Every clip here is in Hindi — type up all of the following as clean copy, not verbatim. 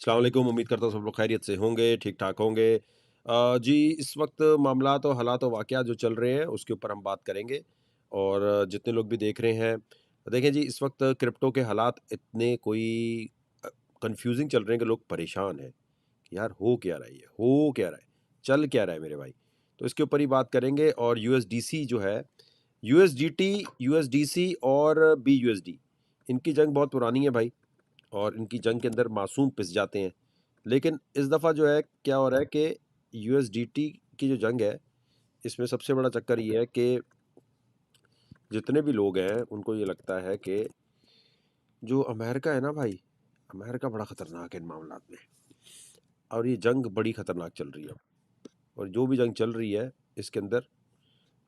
अस्सलाम वालेकुम। उम्मीद करता हूँ सब लोग खैरियत से होंगे, ठीक-ठाक होंगे। जी, इस वक़्त मामलात और हालात और वाक़यात जो चल रहे हैं, उसके ऊपर हम बात करेंगे और जितने लोग भी देख रहे हैं, देखें जी, इस वक़्त क्रिप्टो के हालात इतने कोई अ, कन्फ्यूज़िंग चल रहे हैं कि लोग परेशान हैं कि यार हो क्या रहा है ये? हो क्या रहा है? चल क्या रहा है मेरे भाई? तो इसके ऊपर ही बात करेंगे और यूएसडीसी जो है, यूएसडीटी, यूएसडीसी और बीयूएसडी, इनकी जंग बहुत पुरानी है भाई। और इनकी जंग के अंदर मासूम पिस जाते हैं। लेकिन इस दफ़ा जो है क्या हो रहा है कि यूएसडीटी की जो जंग है, इसमें सबसे बड़ा चक्कर ये है कि जितने भी लोग हैं, उनको ये लगता है कि जो अमेरिका है ना भाई, अमेरिका बड़ा ख़तरनाक है इन मामलात में और ये जंग बड़ी ख़तरनाक चल रही है। और जो भी जंग चल रही है, इसके अंदर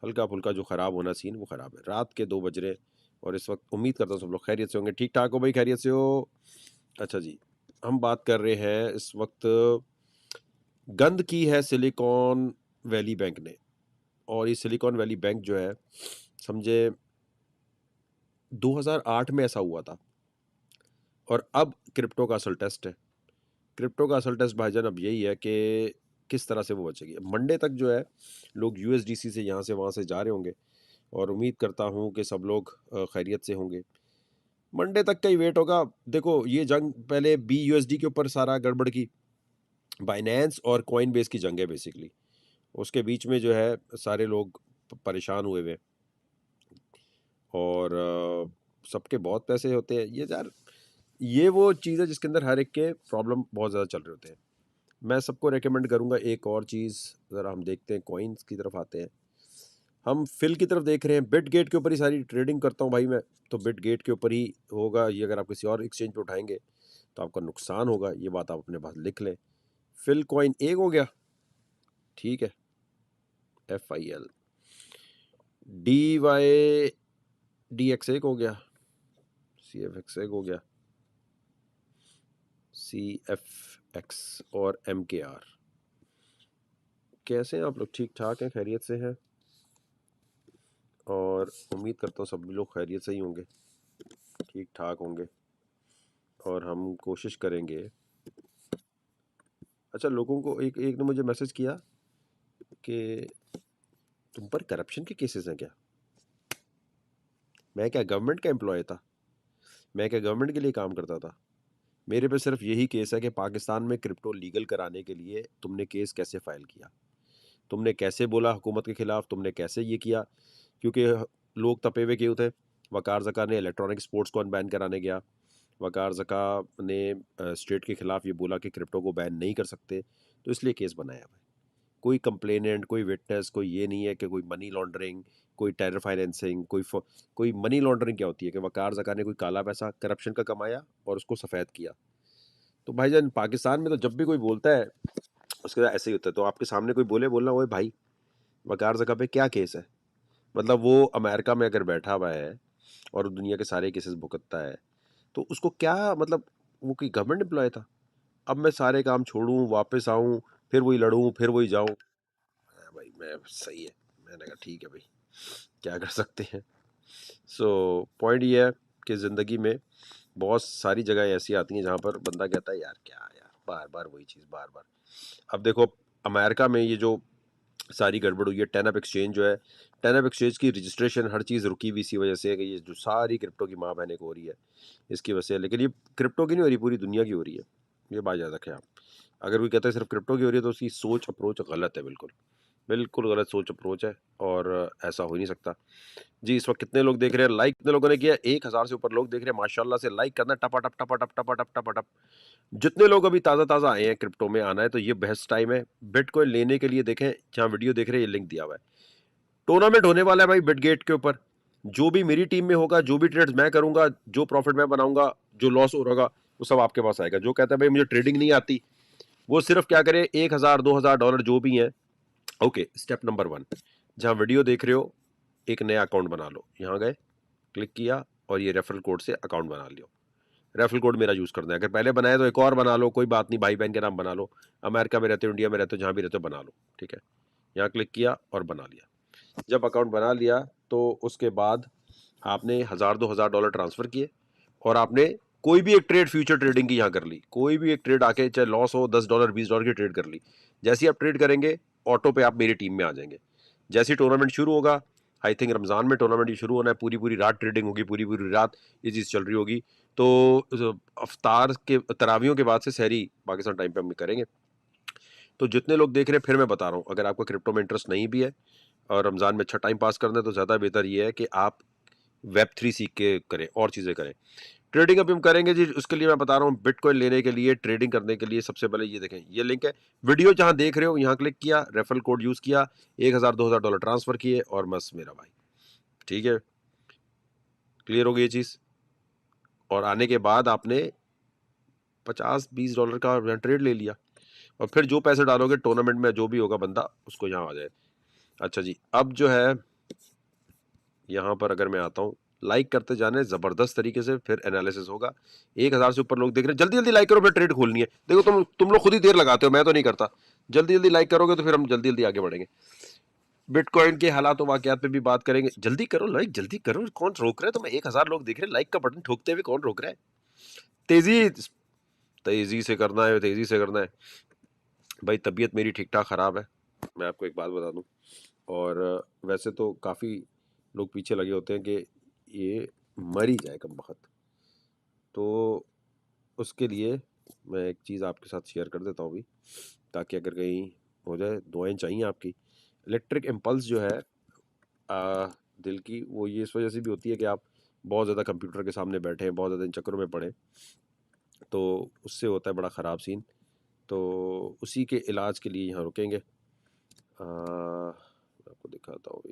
हल्का-फुल्का जो ख़राब होना सीन, वो ख़राब है। रात के 2 बज रहे हैं और इस वक़्त उम्मीद करता हूँ सब लोग खैरियत से होंगे। ठीक-ठाक हो भाई, खैरियत से हो? अच्छा जी, हम बात कर रहे हैं इस वक़्त गंद की है सिलिकॉन वैली बैंक ने। और ये सिलिकॉन वैली बैंक जो है, समझे 2008 में ऐसा हुआ था और अब क्रिप्टो का असल टेस्ट है। क्रिप्टो का असल टेस्ट भाईजान अब यही है कि किस तरह से वो बचेगी। मंडे तक जो है लोग यूएसडीसी से यहाँ से वहाँ से जा रहे होंगे और उम्मीद करता हूँ कि सब लोग खैरियत से होंगे। मंडे तक का ही वेट होगा। देखो, ये जंग पहले बीयूएसडी के ऊपर सारा गड़बड़ की, बाइनेंस और कॉइनबेस की जंग है बेसिकली। उसके बीच में जो है सारे लोग परेशान हुए हुए हैं और सबके बहुत पैसे होते हैं। ये यार, ये वो चीज़ है जिसके अंदर हर एक के प्रॉब्लम बहुत ज़्यादा चल रहे होते हैं। मैं सबको रेकमेंड करूँगा एक और चीज़, ज़रा हम देखते हैं कॉइन्स की तरफ आते हैं। हम फिल की तरफ देख रहे हैं, बिटगेट के ऊपर ही सारी ट्रेडिंग करता हूँ भाई मैं, तो बिटगेट के ऊपर ही होगा ये। अगर आप किसी और एक्सचेंज पे उठाएँगे तो आपका नुकसान होगा, ये बात आप अपने पास लिख लें। फिल कॉइन एक हो गया, ठीक है, FIL। DYDX एक हो गया, CFX एक हो गया, CFX और MKR। कैसे हैं आप लोग? ठीक-ठाक हैं, खैरियत से हैं? और उम्मीद करता हूँ सभी लोग खैरियत से ही होंगे, ठीक-ठाक होंगे और हम कोशिश करेंगे। अच्छा, लोगों को एक एक ने मुझे मैसेज किया कि तुम पर करप्शन के केसेस हैं क्या? मैं क्या गवर्नमेंट का एम्प्लॉय था? मैं क्या गवर्नमेंट के लिए काम करता था? मेरे पे सिर्फ यही केस है कि पाकिस्तान में क्रिप्टो लीगल कराने के लिए तुमने केस कैसे फाइल किया? तुमने कैसे बोला हुकूमत के खिलाफ? तुमने कैसे ये किया? क्योंकि लोग तपे हुए क्यों थे? वकार ज़का ने इलेक्ट्रॉनिक स्पोर्ट्स को बैन कराने गया। वकार ज़का ने स्टेट के खिलाफ ये बोला कि क्रिप्टो को बैन नहीं कर सकते, तो इसलिए केस बनाया हुआ है। कोई कंप्लेनेंट, कोई विटनेस, कोई ये नहीं है कि कोई मनी लॉन्ड्रिंग, कोई टेरर फाइनेंसिंग, कोई मनी लॉन्ड्रिंग क्या होती है कि वकार ज़का ने कोई काला पैसा करप्शन का कमाया और उसको सफ़ेद किया। तो भाईजान, पाकिस्तान में तो जब भी कोई बोलता है, उसके साथ ऐसे ही होता है। तो आपके सामने कोई बोलना, ओए भाई, वकार ज़का पे क्या केस है? मतलब वो अमेरिका में अगर बैठा हुआ है और दुनिया के सारे केसेस भुगतता है, तो उसको क्या मतलब, वो कोई गवर्नमेंट एम्प्लॉय था? अब मैं सारे काम छोड़ूँ, वापस आऊँ, फिर वही लड़ूँ, फिर वही जाऊँ। भाई मैं सही है। मैंने कहा ठीक है भाई, क्या कर सकते हैं। सो पॉइंट ये है कि ज़िंदगी में बहुत सारी जगह ऐसी आती हैं जहाँ पर बंदा कहता है यार क्या यार, बार बार वही चीज़, बार बार। अब देखो, अमेरिका में ये जो सारी गड़बड़ हुई है, टेनअप एक्सचेंज जो है, टेनअप एक्सचेंज की रजिस्ट्रेशन हर चीज़ रुकी हुई इसी वजह से है कि ये जो सारी क्रिप्टो की माँ बहने को हो रही है, इसकी वजह से। लेकिन ये क्रिप्टो की नहीं हो रही, पूरी दुनिया की हो रही है। ये बात याद रखें आप। अगर कोई कहता है सिर्फ क्रिप्टो की हो रही है, तो उसकी सोच अप्रोच गलत है, बिल्कुल बिल्कुल गलत सोच अप्रोच है और ऐसा हो ही नहीं सकता। जी, इस वक्त कितने लोग देख रहे हैं? लाइक कितने लोगों ने किया? 1000 से ऊपर लोग देख रहे हैं, माशाल्लाह से। लाइक करना, टपाटप टपाटप टपाटप टपाटप। जितने लोग अभी ताज़ा ताज़ा आए हैं क्रिप्टो में आना है, तो ये बेस्ट टाइम है बिटकॉइन लेने के लिए। देखें, जहाँ वीडियो देख रहे हैं, ये लिंक दिया हुआ है। टूर्नामेंट होने वाला है भाई बिटगेट के ऊपर। जो भी मेरी टीम में होगा, जो भी ट्रेड्स मैं करूंगा, जो प्रॉफिट मैं बनाऊंगा, जो लॉस हो रहा, वो सब आपके पास आएगा। जो कहता है भाई मुझे ट्रेडिंग नहीं आती, वो सिर्फ क्या करे, 1000 $2000 जो भी है। ओके, स्टेप नंबर 1, जहाँ वीडियो देख रहे हो, एक नया अकाउंट बना लो। यहाँ गए, क्लिक किया और ये रेफरल कोड से अकाउंट बना लियो। रेफरल कोड मेरा यूज़ करना है। अगर पहले बनाया तो एक और बना लो, कोई बात नहीं, भाई बहन के नाम बना लो। अमेरिका में रहते हो, इंडिया में रहते हो, जहाँ भी रहते हो, बना लो। ठीक है, यहाँ क्लिक किया और बना लिया। जब अकाउंट बना लिया तो उसके बाद आपने $1000 $2000 ट्रांसफ़र किए और आपने कोई भी एक ट्रेड फ्यूचर ट्रेडिंग की यहाँ कर ली, कोई भी एक ट्रेड आके चाहे लॉस हो $10 $20 की ट्रेड कर ली, जैसे ही आप ट्रेड करेंगे ऑटो पे आप मेरी टीम में आ जाएंगे। जैसे ही टूर्नामेंट शुरू होगा, आई थिंक रमजान में टूर्नामेंट ही शुरू होना है, पूरी पूरी रात ट्रेडिंग होगी, पूरी पूरी रात ये चीज़ चल रही होगी। तो अफ्तार के तरावियों के बाद से सहरी पाकिस्तान टाइम पे हम करेंगे। तो जितने लोग देख रहे हैं, फिर मैं बता रहा हूँ, अगर आपका क्रिप्टो में इंटरेस्ट नहीं भी है और रमज़ान में अच्छा टाइम पास करना है, तो ज़्यादा बेहतर ये है कि आप Web3 सीख के करें और चीज़ें करें। ट्रेडिंग अभी हम करेंगे जी, उसके लिए मैं बता रहा हूँ, बिटकॉइन लेने के लिए, ट्रेडिंग करने के लिए सबसे पहले ये देखें, ये लिंक है, वीडियो जहाँ देख रहे हो यहाँ क्लिक किया, रेफरल कोड यूज़ किया, $1000 $2000 ट्रांसफ़र किए और बस मेरा भाई, ठीक है, क्लियर हो गई ये चीज़। और आने के बाद आपने $50-20 का ट्रेड ले लिया और फिर जो पैसे डालोगे टूर्नामेंट में, जो भी होगा बंदा उसको यहाँ आ जाए। अच्छा जी, अब जो है यहाँ पर अगर मैं आता हूँ, लाइक करते जाने जबरदस्त तरीके से, फिर एनालिसिस होगा। 1000 से ऊपर लोग देख रहे हैं, जल्दी जल्दी लाइक करो, फिर ट्रेड खोलनी है। देखो तुम लोग खुद ही देर लगाते हो, मैं तो नहीं करता। जल्दी जल्दी लाइक करोगे तो फिर हम जल्दी जल्दी आगे बढ़ेंगे। बिटकॉइन के हालात और वाकयात पे भी बात करेंगे। जल्दी करो लाइक, जल्दी करो, कौन रोक रहा है तुम्हें? 1000 लोग देख रहे हैं, लाइक का बटन ठोकते हुए कौन रोक रहा है? तेजी तेजी से करना है, तेजी से करना है भाई। तबीयत मेरी ठीक ठाक खराब है, मैं आपको एक बात बता दूं। और वैसे तो काफ़ी लोग पीछे लगे होते हैं कि ये मर ही जाए कम वक्त, तो उसके लिए मैं एक चीज़ आपके साथ शेयर कर देता हूँ अभी, ताकि अगर कहीं हो जाए, दुआएं चाहिए आपकी। इलेक्ट्रिक इम्पल्स जो है दिल की, वो ये इस वजह से भी होती है कि आप बहुत ज़्यादा कंप्यूटर के सामने बैठे हैं, बहुत ज़्यादा इन चक्करों में पड़े, तो उससे होता है बड़ा ख़राब सीन। तो उसी के इलाज के लिए यहाँ रुकेंगे। मैं आपको दिखाता हूँ,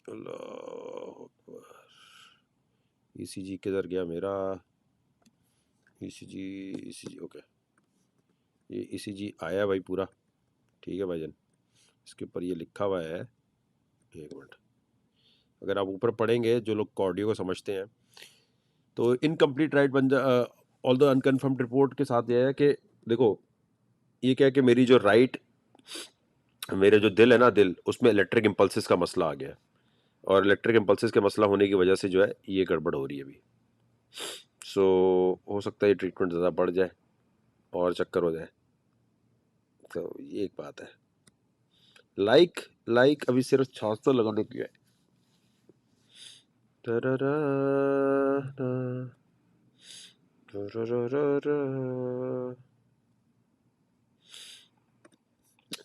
अल्लाह अकबर। ईसीजी किधर गया मेरा? ईसीजी, ईसीजी, ओके, ये ईसीजी आया भाई पूरा, ठीक है भाईजान। इसके ऊपर ये लिखा हुआ है, एक मिनट, अगर आप ऊपर पढ़ेंगे, जो लोग कार्डियो को समझते हैं, तो इनकम्प्लीट राइट बन जा, ऑल द अनकन्फर्म्ड रिपोर्ट के साथ ये है कि देखो, ये क्या है कि मेरी जो मेरे जो दिल है ना, दिल, उसमें इलेक्ट्रिक इम्पल्सिस का मसला आ गया है। और इलेक्ट्रिक इम्पल्सिस के मसला होने की वजह से जो है ये गड़बड़ हो रही है अभी। सो हो सकता है ये ट्रीटमेंट ज़्यादा बढ़ जाए और चक्कर हो जाए, तो ये एक बात है। लाइक लाइक अभी सिर्फ 600 लगाने की है। तररा, तररा,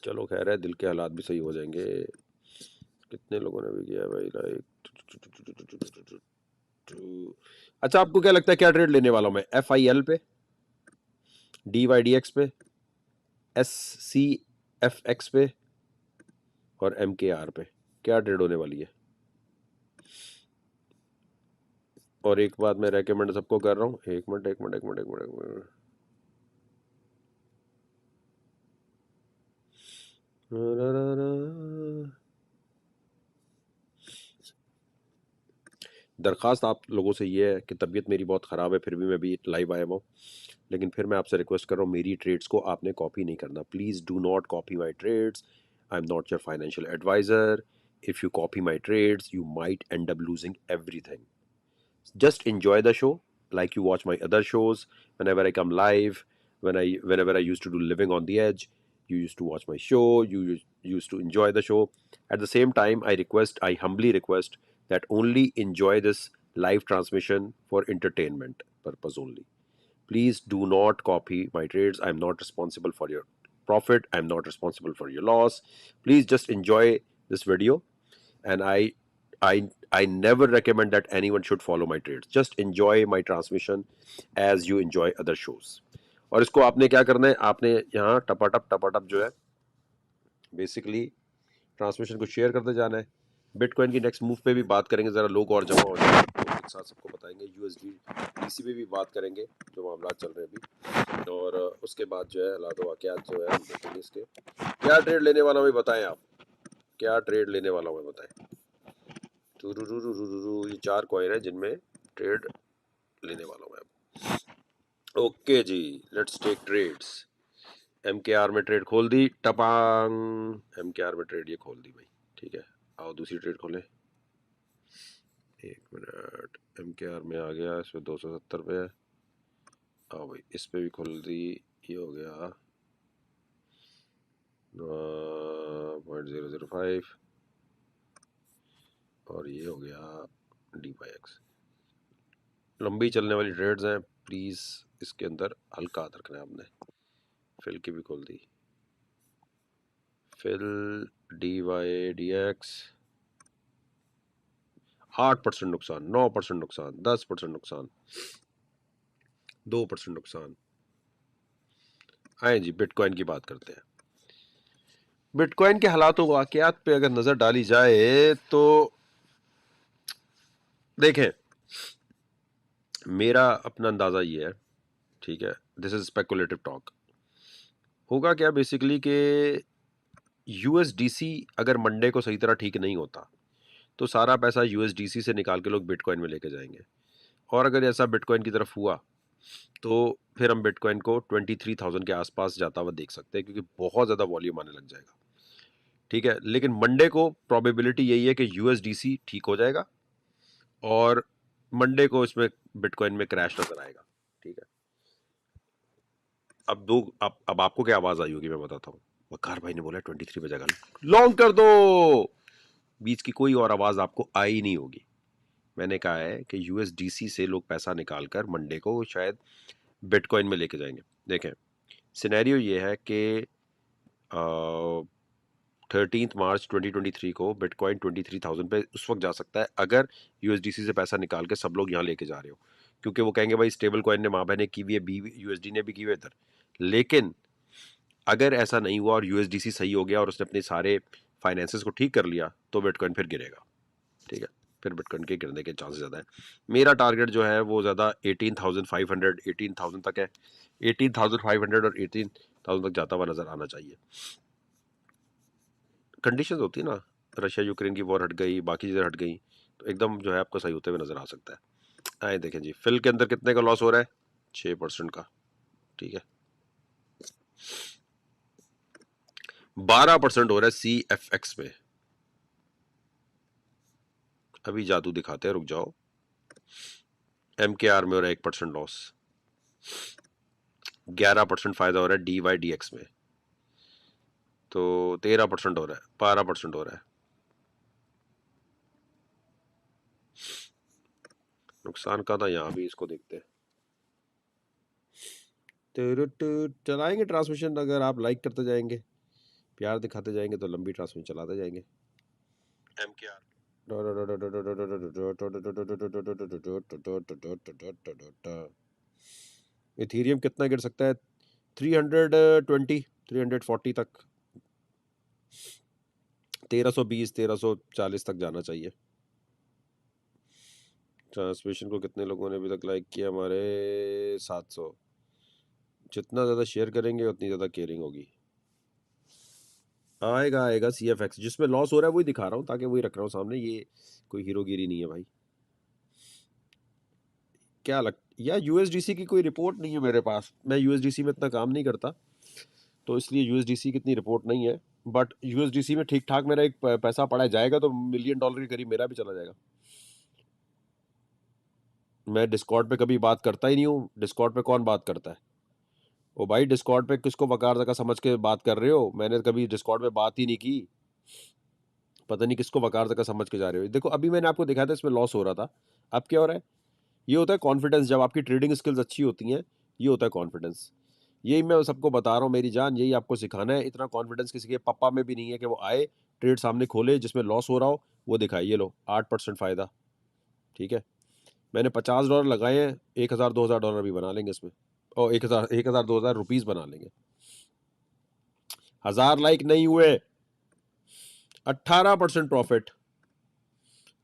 चलो खैर है, दिल के हालात भी सही हो जाएंगे। कितने लोगों ने भी किया भाई लाइक? अच्छा, आपको क्या लगता है क्या ट्रेड लेने वाला हूं मैं? FIL पे, DYDX पे, SCFX पे और MKR पे क्या ट्रेड होने वाली है? और एक बात मैं रेकमेंड सबको कर रहा हूँ, एक मिनट एक मिनट एक मिनट एक मिनट एक मिनट, दरख्वास्त आप लोगों से ये है कि तबीयत मेरी बहुत ख़राब है, फिर भी मैं भी लाइव आया हुआ हूँ, लेकिन फिर मैं आपसे रिक्वेस्ट कर रहा हूँ, मेरी ट्रेड्स को आपने कॉपी नहीं करना। Please do not copy my trades. I am not your financial advisor. If you copy my trades you might end up losing everything. Just enjoy the show like you watch my other shows. Whenever I come live, whenever I used to do Living on the Edge, you used to watch my show, used to enjoy the show. At the same time, I humbly request that only enjoy this live transmission for entertainment purpose only. Please do not copy my trades. I'm not responsible for your profit, I'm not responsible for your loss. Please just enjoy this video. And I never recommend that anyone should follow my trades. Just enjoy my transmission as you enjoy other shows. और इसको आपने क्या करना है, आपने यहाँ टपाटप जो है बेसिकली ट्रांसमिशन को शेयर करते जाना है। बिटकॉइन की नेक्स्ट मूव पे भी बात करेंगे, ज़रा लोग और जमा हो जाए तो एक साथ सबको बताएंगे। USD पे भी बात करेंगे, जो मामला चल रहे हैं अभी। और उसके बाद जो है हालात वाक़यात जो है हम देखेंगे। इसके क्या ट्रेड लेने वाला हूँ बताएं आप, क्या ट्रेड लेने वाला हूँ बताएं। ये 4 कॉइन है जिनमें ट्रेड लेने वाला हूँ मैं। ओके जी, लेट्स टेक ट्रेड्स। MKR में ट्रेड खोल दी, टपांग। MKR में ट्रेड ये खोल दी भाई, ठीक है। आओ दूसरी ट्रेड खोलें, एक मिनट। MKR में आ गया, इसमें 270 पे है। हाँ भाई, इस पे भी खुल दी, ये हो गया 0.005 और ये हो गया D/X। लंबी चलने वाली ट्रेड्स हैं, प्लीज इसके अंदर हल्का हाथ रखना है आपने। फिल की भी खोल दी, फिल DY/DX 8% नुकसान, 9% नुकसान, 10% नुकसान, 2% नुकसान। आए जी बिटकॉइन की बात करते हैं। बिटकॉइन के हालात व वाकयात पे अगर नजर डाली जाए तो देखें, मेरा अपना अंदाजा ये है, ठीक है, दिस इज स्पेकुलेटिव टॉक। होगा क्या बेसिकली कि यूएसडीसी अगर मंडे को सही तरह ठीक नहीं होता तो सारा पैसा यूएसडीसी से निकाल के लोग बिटकॉइन में लेके जाएंगे, और अगर ऐसा बिटकॉइन की तरफ हुआ तो फिर हम बिटकॉइन को 23,000 के आसपास जाता हुआ देख सकते हैं, क्योंकि बहुत ज़्यादा वॉल्यूम आने लग जाएगा। ठीक है, लेकिन मंडे को प्रोबेबिलिटी यही है कि यूएसडीसी ठीक हो जाएगा और मंडे को इसमें बिटकॉइन में क्रैश नजर आएगा। ठीक है, अब आपको क्या आवाज आई होगी मैं बताता हूँ। वकार भाई ने बोला 23 पे जगह लॉन्ग कर दो, बीच की कोई और आवाज आपको आई नहीं होगी। मैंने कहा है कि यूएसडीसी से लोग पैसा निकालकर मंडे को शायद बिटकॉइन में लेके जाएंगे। देखें, सिनेरियो ये है कि 13 मार्च 2023 को बिटकॉइन 23,000 पे उस वक्त जा सकता है अगर यूएसडीसी से पैसा निकाल के सब लोग यहाँ लेके जा रहे हो, क्योंकि वो कहेंगे भाई स्टेबल कॉइन ने माँ बहने की हुई है, बी यूएसडी ने भी की हुई है इधर। लेकिन अगर ऐसा नहीं हुआ और यूएसडीसी सही हो गया और उसने अपने सारे फाइनेंसेस को ठीक कर लिया तो बिटकॉइन फिर गिरेगा। ठीक है, फिर बिटकॉइन के गिरने के चांसेस ज़्यादा है। मेरा टारगेट जो है वो ज़्यादा 18,500 18,000 तक है। 18,500 और 18,000 तक जाता हुआ नज़र आना चाहिए। कंडीशंस होती है ना, रशिया यूक्रेन की वॉर हट गई, बाकी चीज़ें हट गई, तो एकदम जो है आपको सही होते हुए नज़र आ सकता है। आए देखें जी, फिल के अंदर कितने का लॉस हो रहा है? 6% का। ठीक है, 12% हो रहा है CFX में। अभी जादू दिखाते हैं, रुक जाओ। MKR में हो रहा है 1% लॉस, 11% फायदा हो रहा है DY/DX में, तो 13% हो रहा है, 12% हो रहा है। नुकसान का था यहाँ भी, इसको देखते हैं। चलाएंगे ट्रांसमिशन, अगर आप लाइक करते जाएंगे, प्यार दिखाते जाएंगे तो लंबी ट्रांसमिशन चलाते जाएंगे। MKR इथीरियम कितना गिर सकता है? 320 340 तक, 1320 1340 तक जाना चाहिए। ट्रांसमिशन को कितने लोगों ने अभी तक लाइक किया? हमारे 700। जितना ज़्यादा शेयर करेंगे उतनी ज़्यादा केयरिंग होगी। आएगा आएगा CFX, जिसमें लॉस हो रहा है वही दिखा रहा हूँ, ताकि वही रख रहा हूँ सामने, ये कोई हीरोगिरी नहीं है भाई। क्या लग या यूएसडीसी की कोई रिपोर्ट नहीं है मेरे पास, मैं यूएसडीसी में इतना काम नहीं करता, तो इसलिए यूएसडीसी की इतनी रिपोर्ट नहीं है। बट यूएसडीसी में ठीक ठाक मेरा एक पैसा पड़ा जाएगा तो $1 million के करीब मेरा भी चला जाएगा। मैं डिस्कॉर्ड पे कभी बात करता ही नहीं हूँ। डिस्कॉर्ड पे कौन बात करता है? ओ भाई, डिस्कॉर्ड पे किसको वकार का समझ के बात कर रहे हो? मैंने कभी डिस्कॉर्ड पे बात ही नहीं की। पता नहीं किसको वकार का समझ के जा रहे हो। देखो, अभी मैंने आपको दिखाया था इसमें लॉस हो रहा था, अब क्या हो रहा है? ये होता है कॉन्फिडेंस। जब आपकी ट्रेडिंग स्किल्स अच्छी होती हैं, ये होता है कॉन्फिडेंस। यही मैं सबको बता रहा हूँ मेरी जान, यही आपको सिखाना है। इतना कॉन्फिडेंस किसी के पप्पा में भी नहीं है कि वो आए, ट्रेड सामने खोले, जिसमें लॉस हो रहा हो वो दिखाए। ये लो 8% फायदा। ठीक है, मैंने $50 लगाए हैं, 1,000 $2,000 भी बना लेंगे इसमें, और 1,000 2,000 रुपीज बना लेंगे। 1,000 लाइक नहीं हुए, 18% प्रॉफिट।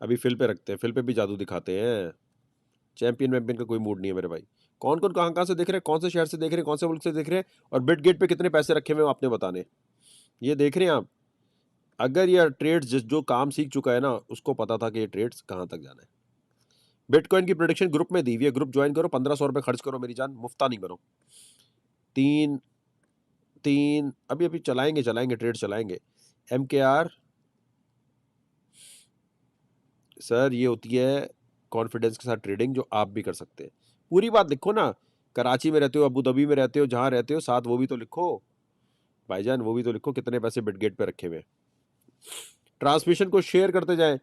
अभी फिल पे रखते हैं, फिल पे भी जादू दिखाते हैं। चैंपियन वैम्पियन का कोई मूड नहीं है मेरे भाई। कौन कौन कहाँ कहाँ से देख रहे हैं, कौन से शहर से देख रहे हैं, कौन से मुल्क से देख रहे हैं, और बिट गेट पे कितने पैसे रखे हुए आपने बताने। ये देख रहे हैं आप? अगर ये ट्रेड्स जो काम सीख चुका है ना, उसको पता था कि ये ट्रेड्स कहाँ तक जाना है। बिटकॉइन की प्रोडिक्शन ग्रुप में दी हुई है, ग्रुप ज्वाइन करो, 1,500 रुपये खर्च करो मेरी जान, मुफ्ता नहीं बनो। तीन तीन अभी अभी चलाएंगे चलाएंगे ट्रेड चलाएंगे। MKR सर ये होती है कॉन्फिडेंस के साथ ट्रेडिंग जो आप भी कर सकते हैं। पूरी बात लिखो ना, कराची में रहते हो, अबू धाबी में रहते हो, जहाँ रहते हो, साथ वो भी तो लिखो भाईजान, वो भी तो लिखो कितने पैसे बिटगेट पे रखे हुए। ट्रांसमिशन को शेयर करते जाएं।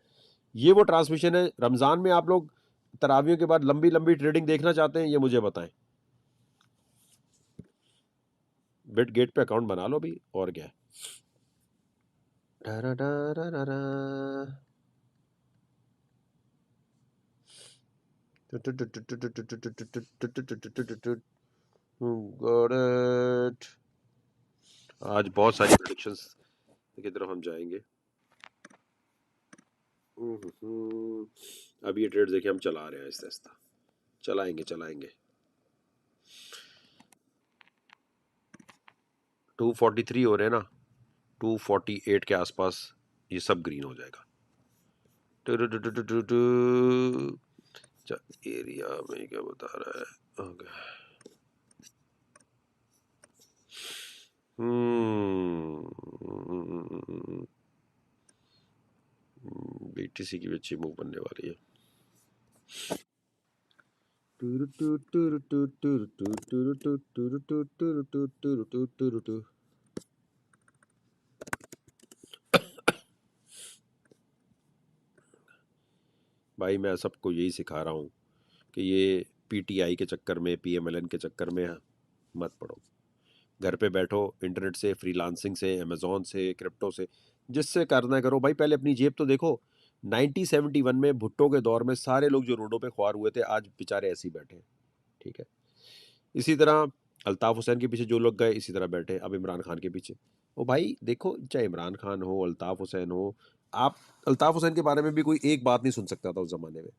ये वो ट्रांसमिशन है, रमजान में आप लोग तरावियों के बाद लंबी लंबी ट्रेडिंग देखना चाहते हैं, ये मुझे बताएं। बिटगेट पे अकाउंट बना लो भी, और क्या है। Got it. आज बहुत सारी प्रेडिक्शंस की तरफ हम जाएंगे। अब ये ट्रेड देखिए हम चला रहे हैं आहिस्ता आहिस्ता, चलाएंगे चलाएंगे। 243 हो रहे हैं ना, 248 के आसपास ये सब ग्रीन हो जाएगा। एरिया में क्या बता रहा है। ओके, बीटीसी की भी अच्छी मूव बनने वाली है। भाई मैं सबको यही सिखा रहा हूँ कि ये पीटीआई के चक्कर में, पीएमएलएन के चक्कर में मत पड़ो। घर पे बैठो, इंटरनेट से, फ्रीलांसिंग से, अमेजोन से, क्रिप्टो से, जिससे करना है करो भाई। पहले अपनी जेब तो देखो। 1971 में भुट्टो के दौर में सारे लोग जो रोडों पे ख्वार हुए थे, आज बेचारे ऐसे ही बैठे हैं। ठीक है, इसी तरह अल्ताफ हुसैन के पीछे जो लोग गए, इसी तरह बैठे अब इमरान खान के पीछे। ओ भाई देखो, चाहे इमरान खान हो, अल्ताफ हुसैन हो, आप अल्ताफ हुसैन के बारे में भी कोई एक बात नहीं सुन सकता था उस जमाने में।